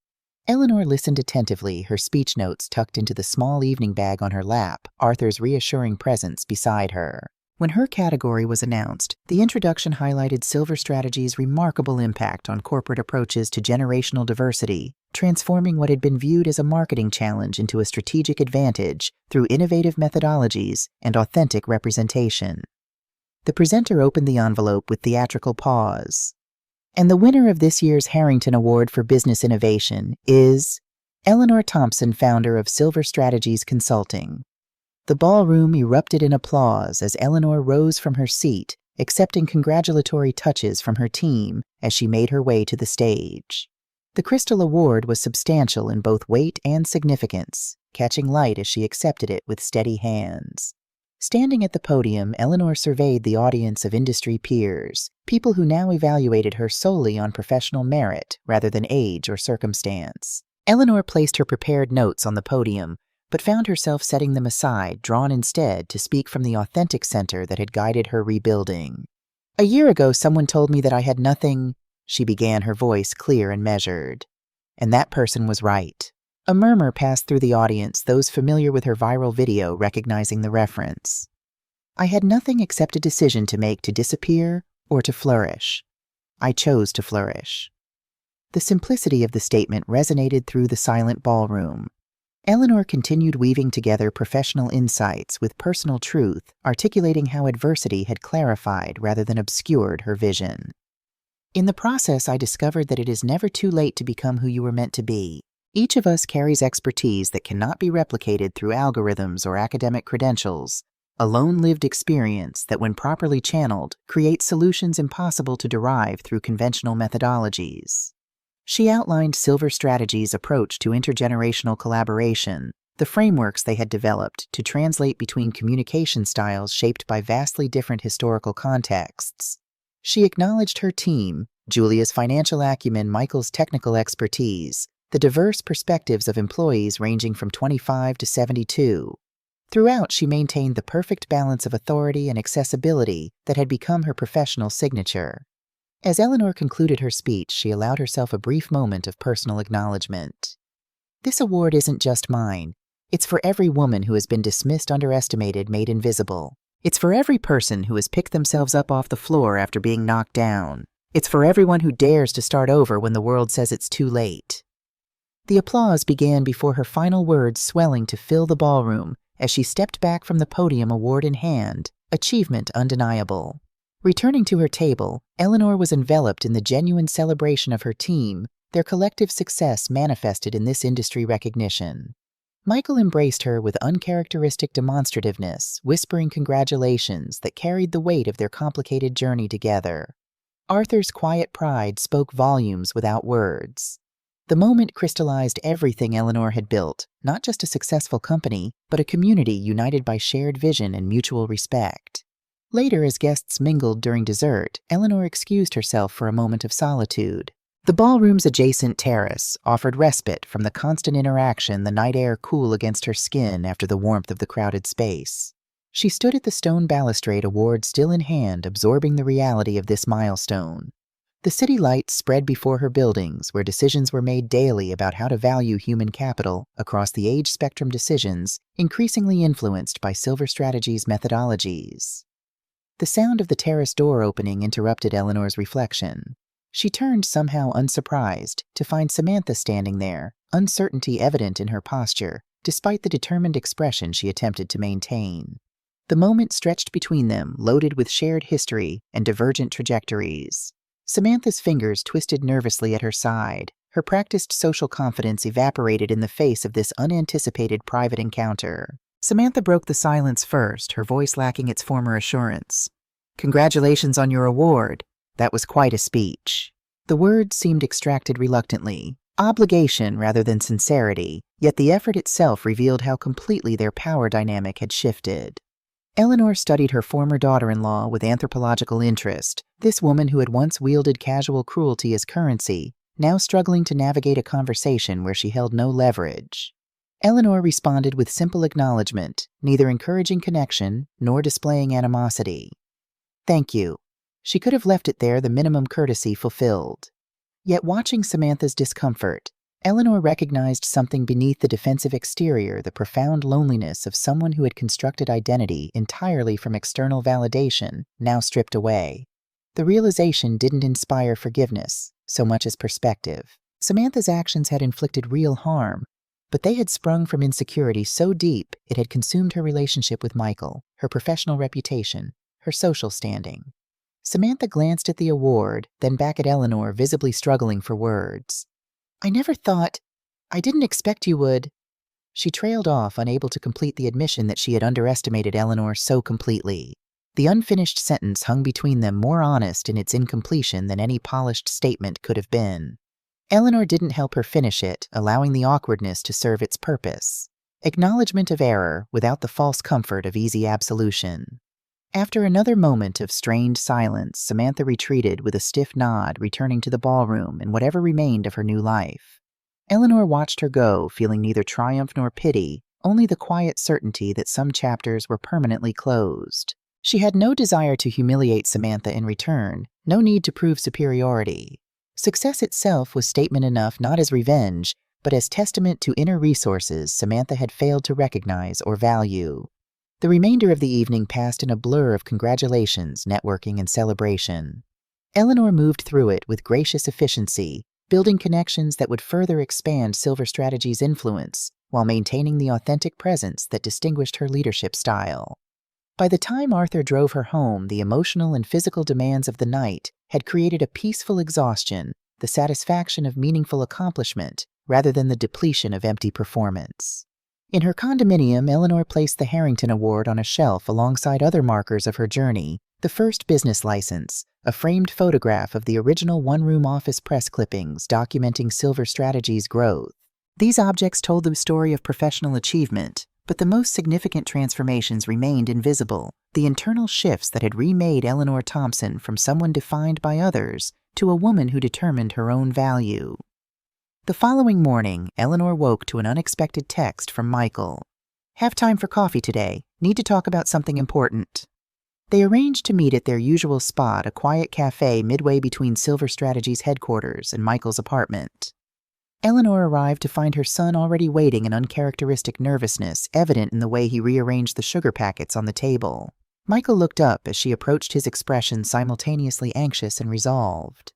Eleanor listened attentively, her speech notes tucked into the small evening bag on her lap, Arthur's reassuring presence beside her. When her category was announced, the introduction highlighted Silver Strategy's remarkable impact on corporate approaches to generational diversity, transforming what had been viewed as a marketing challenge into a strategic advantage through innovative methodologies and authentic representation. The presenter opened the envelope with theatrical pause. And the winner of this year's Harrington Award for Business Innovation is Eleanor Thompson, founder of Silver Strategies Consulting. The ballroom erupted in applause as Eleanor rose from her seat, accepting congratulatory touches from her team as she made her way to the stage. The Crystal Award was substantial in both weight and significance, catching light as she accepted it with steady hands. Standing at the podium, Eleanor surveyed the audience of industry peers, people who now evaluated her solely on professional merit rather than age or circumstance. Eleanor placed her prepared notes on the podium, but found herself setting them aside, drawn instead to speak from the authentic center that had guided her rebuilding. "A year ago, someone told me that I had nothing," she began, her voice clear and measured. And that person was right. A murmur passed through the audience, those familiar with her viral video recognizing the reference. "I had nothing except a decision to make to disappear or to flourish. I chose to flourish." The simplicity of the statement resonated through the silent ballroom. Eleanor continued weaving together professional insights with personal truth, articulating how adversity had clarified rather than obscured her vision. "In the process, I discovered that it is never too late to become who you were meant to be. Each of us carries expertise that cannot be replicated through algorithms or academic credentials, a lone-lived experience that, when properly channeled, creates solutions impossible to derive through conventional methodologies." She outlined Silver Strategy's approach to intergenerational collaboration, the frameworks they had developed to translate between communication styles shaped by vastly different historical contexts. She acknowledged her team, Julia's financial acumen, Michael's technical expertise, the diverse perspectives of employees ranging from 25 to 72. Throughout, she maintained the perfect balance of authority and accessibility that had become her professional signature. As Eleanor concluded her speech, she allowed herself a brief moment of personal acknowledgement. "This award isn't just mine. It's for every woman who has been dismissed, underestimated, made invisible. It's for every person who has picked themselves up off the floor after being knocked down. It's for everyone who dares to start over when the world says it's too late." The applause began before her final words swelling to fill the ballroom as she stepped back from the podium, award in hand, achievement undeniable. Returning to her table, Eleanor was enveloped in the genuine celebration of her team, their collective success manifested in this industry recognition. Michael embraced her with uncharacteristic demonstrativeness, whispering congratulations that carried the weight of their complicated journey together. Arthur's quiet pride spoke volumes without words. The moment crystallized everything Eleanor had built, not just a successful company, but a community united by shared vision and mutual respect. Later, as guests mingled during dessert, Eleanor excused herself for a moment of solitude. The ballroom's adjacent terrace offered respite from the constant interaction, the night air cool against her skin after the warmth of the crowded space. She stood at the stone balustrade, award still in hand, absorbing the reality of this milestone. The city lights spread before her buildings, where decisions were made daily about how to value human capital across the age spectrum, decisions increasingly influenced by Silver Strategy's methodologies. The sound of the terrace door opening interrupted Eleanor's reflection. She turned, somehow unsurprised, to find Samantha standing there, uncertainty evident in her posture, despite the determined expression she attempted to maintain. The moment stretched between them, loaded with shared history and divergent trajectories. Samantha's fingers twisted nervously at her side. Her practiced social confidence evaporated in the face of this unanticipated private encounter. Samantha broke the silence first, her voice lacking its former assurance. "Congratulations on your award." That was quite a speech. The words seemed extracted reluctantly. Obligation rather than sincerity, yet the effort itself revealed how completely their power dynamic had shifted. Eleanor studied her former daughter-in-law with anthropological interest, this woman who had once wielded casual cruelty as currency, now struggling to navigate a conversation where she held no leverage. Eleanor responded with simple acknowledgement, neither encouraging connection nor displaying animosity. "Thank you." She could have left it there, the minimum courtesy fulfilled. Yet watching Samantha's discomfort, Eleanor recognized something beneath the defensive exterior, the profound loneliness of someone who had constructed identity entirely from external validation, now stripped away. The realization didn't inspire forgiveness, so much as perspective. Samantha's actions had inflicted real harm, but they had sprung from insecurity so deep it had consumed her relationship with Michael, her professional reputation, her social standing. Samantha glanced at the award, then back at Eleanor, visibly struggling for words. "I didn't expect you would." She trailed off, unable to complete the admission that she had underestimated Eleanor so completely. The unfinished sentence hung between them, more honest in its incompletion than any polished statement could have been. Eleanor didn't help her finish it, allowing the awkwardness to serve its purpose. Acknowledgement of error without the false comfort of easy absolution. After another moment of strained silence, Samantha retreated with a stiff nod, returning to the ballroom and whatever remained of her new life. Eleanor watched her go, feeling neither triumph nor pity, only the quiet certainty that some chapters were permanently closed. She had no desire to humiliate Samantha in return, no need to prove superiority. Success itself was statement enough not as revenge, but as testament to inner resources Samantha had failed to recognize or value. The remainder of the evening passed in a blur of congratulations, networking, and celebration. Eleanor moved through it with gracious efficiency, building connections that would further expand Silver Strategy's influence while maintaining the authentic presence that distinguished her leadership style. By the time Arthur drove her home, the emotional and physical demands of the night had created a peaceful exhaustion, the satisfaction of meaningful accomplishment, rather than the depletion of empty performance. In her condominium, Eleanor placed the Harrington Award on a shelf alongside other markers of her journey, the first business license, a framed photograph of the original one-room office press clippings documenting Silver Strategy's growth. These objects told the story of professional achievement, but the most significant transformations remained invisible, the internal shifts that had remade Eleanor Thompson from someone defined by others to a woman who determined her own value. The following morning, Eleanor woke to an unexpected text from Michael. "Have time for coffee today. Need to talk about something important." They arranged to meet at their usual spot, a quiet cafe midway between Silver Strategy's headquarters and Michael's apartment. Eleanor arrived to find her son already waiting, an uncharacteristic nervousness evident in the way he rearranged the sugar packets on the table. Michael looked up as she approached, his expression simultaneously anxious and resolved.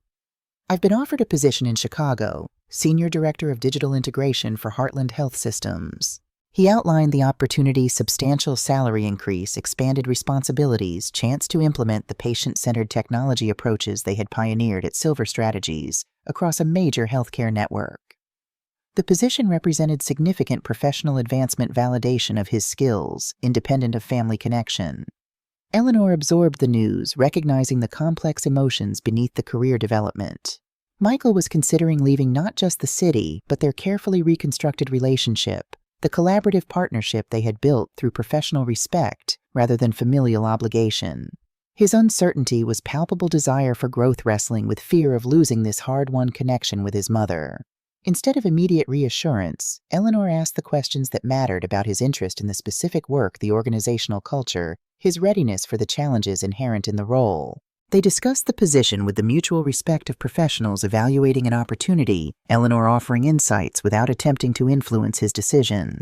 "I've been offered a position in Chicago, Senior Director of Digital Integration for Heartland Health Systems." He outlined the opportunity: substantial salary increase, expanded responsibilities, chance to implement the patient-centered technology approaches they had pioneered at Silver Strategies across a major healthcare network. The position represented significant professional advancement, validation of his skills, independent of family connection. Eleanor absorbed the news, recognizing the complex emotions beneath the career development. Michael was considering leaving not just the city, but their carefully reconstructed relationship, the collaborative partnership they had built through professional respect rather than familial obligation. His uncertainty was palpable desire for growth wrestling with fear of losing this hard-won connection with his mother. Instead of immediate reassurance, Eleanor asked the questions that mattered about his interest in the specific work, the organizational culture, his readiness for the challenges inherent in the role. They discussed the position with the mutual respect of professionals evaluating an opportunity, Eleanor offering insights without attempting to influence his decision.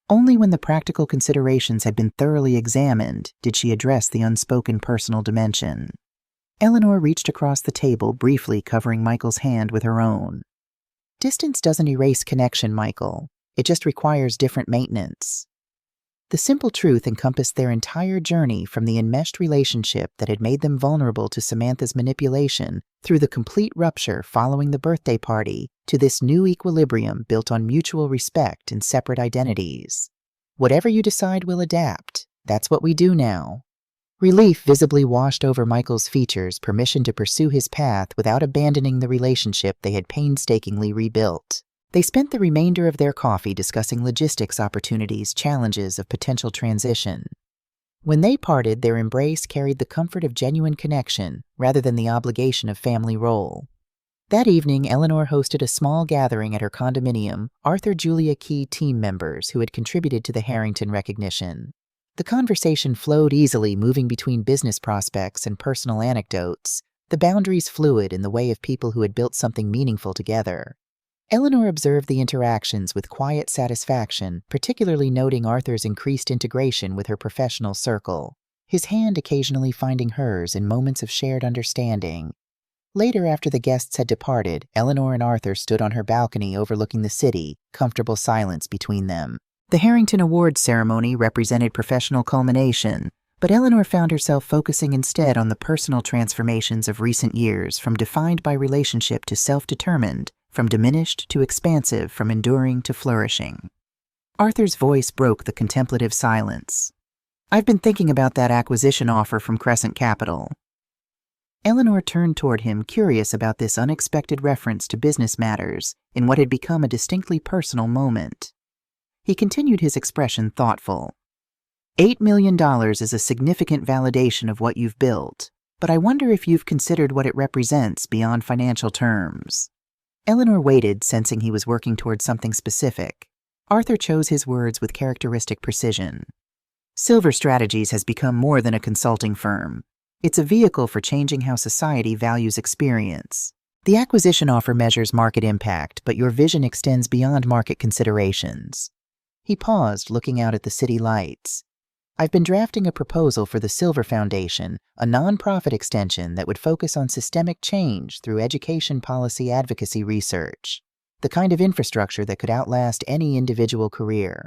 Only when the practical considerations had been thoroughly examined did she address the unspoken personal dimension. Eleanor reached across the table, briefly covering Michael's hand with her own. "Distance doesn't erase connection, Michael. It just requires different maintenance." The simple truth encompassed their entire journey from the enmeshed relationship that had made them vulnerable to Samantha's manipulation through the complete rupture following the birthday party to this new equilibrium built on mutual respect and separate identities. Whatever you decide will adapt. That's what we do now. Relief visibly washed over Michael's features, permission to pursue his path without abandoning the relationship they had painstakingly rebuilt. They spent the remainder of their coffee discussing logistics opportunities, challenges of potential transition. When they parted, their embrace carried the comfort of genuine connection rather than the obligation of family role. That evening, Eleanor hosted a small gathering at her condominium, Arthur Julia Key team members who had contributed to the Harrington recognition. The conversation flowed easily, moving between business prospects and personal anecdotes, the boundaries fluid in the way of people who had built something meaningful together. Eleanor observed the interactions with quiet satisfaction, particularly noting Arthur's increased integration with her professional circle, his hand occasionally finding hers in moments of shared understanding. Later, after the guests had departed, Eleanor and Arthur stood on her balcony overlooking the city, comfortable silence between them. The Harrington Awards ceremony represented professional culmination, but Eleanor found herself focusing instead on the personal transformations of recent years, from defined by relationship to self-determined, from diminished to expansive, from enduring to flourishing. Arthur's voice broke the contemplative silence. "I've been thinking about that acquisition offer from Crescent Capital." Eleanor turned toward him, curious about this unexpected reference to business matters in what had become a distinctly personal moment. He continued, his expression thoughtful. $8 million is a significant validation of what you've built, but I wonder if you've considered what it represents beyond financial terms. Eleanor waited, sensing he was working towards something specific. Arthur chose his words with characteristic precision. "Silver Strategies has become more than a consulting firm. It's a vehicle for changing how society values experience. The acquisition offer measures market impact, but your vision extends beyond market considerations." He paused, looking out at the city lights. "I've been drafting a proposal for the Silver Foundation, a nonprofit extension that would focus on systemic change through education policy advocacy research, the kind of infrastructure that could outlast any individual career."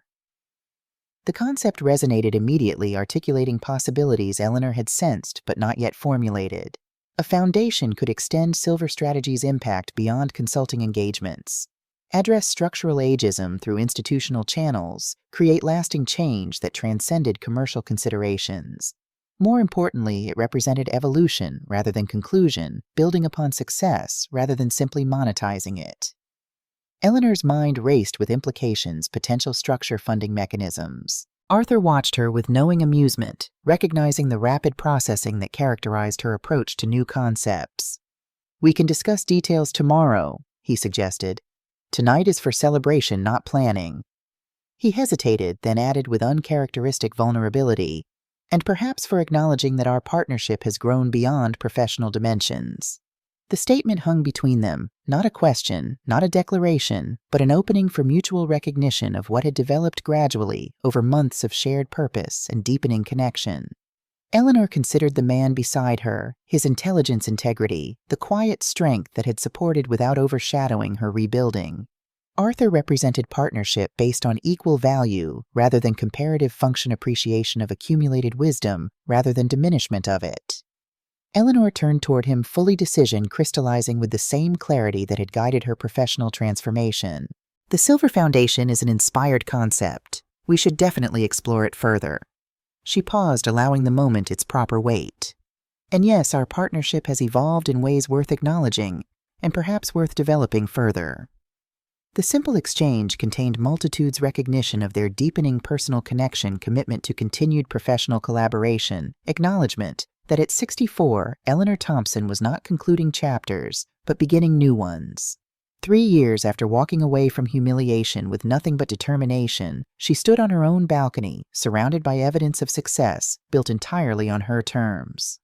The concept resonated immediately, articulating possibilities Eleanor had sensed but not yet formulated. A foundation could extend Silver Strategies' impact beyond consulting engagements, address structural ageism through institutional channels, create lasting change that transcended commercial considerations. More importantly, it represented evolution rather than conclusion, building upon success rather than simply monetizing it. Eleanor's mind raced with implications, potential structure funding mechanisms. Arthur watched her with knowing amusement, recognizing the rapid processing that characterized her approach to new concepts. "We can discuss details tomorrow," he suggested. "Tonight is for celebration, not planning." He hesitated, then added with uncharacteristic vulnerability, "and perhaps for acknowledging that our partnership has grown beyond professional dimensions." The statement hung between them, not a question, not a declaration, but an opening for mutual recognition of what had developed gradually over months of shared purpose and deepening connection. Eleanor considered the man beside her, his intelligence integrity, the quiet strength that had supported without overshadowing her rebuilding. Arthur represented partnership based on equal value rather than comparative function, appreciation of accumulated wisdom rather than diminishment of it. Eleanor turned toward him, fully decision crystallizing with the same clarity that had guided her professional transformation. "The Silver Foundation is an inspired concept. We should definitely explore it further." She paused, allowing the moment its proper weight. "And yes, our partnership has evolved in ways worth acknowledging, and perhaps worth developing further." The simple exchange contained multitudes' recognition of their deepening personal connection, commitment to continued professional collaboration, acknowledgement that at 64, Eleanor Thompson was not concluding chapters, but beginning new ones. 3 years after walking away from humiliation with nothing but determination, she stood on her own balcony, surrounded by evidence of success, built entirely on her terms.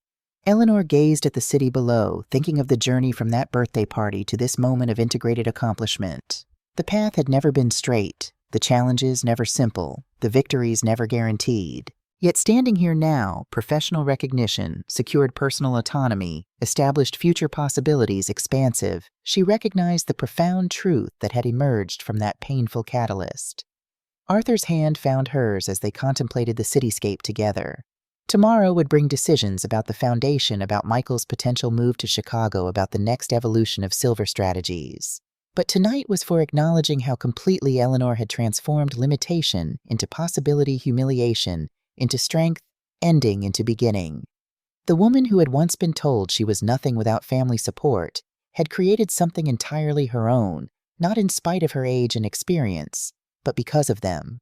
Eleanor gazed at the city below, thinking of the journey from that birthday party to this moment of integrated accomplishment. The path had never been straight, the challenges never simple, the victories never guaranteed. Yet standing here now, professional recognition, secured personal autonomy, established future possibilities expansive, she recognized the profound truth that had emerged from that painful catalyst. Arthur's hand found hers as they contemplated the cityscape together. Tomorrow would bring decisions about the foundation, about Michael's potential move to Chicago, about the next evolution of silver strategies. But tonight was for acknowledging how completely Eleanor had transformed limitation into possibility, humiliation into strength, ending into beginning. The woman who had once been told she was nothing without family support had created something entirely her own, not in spite of her age and experience, but because of them.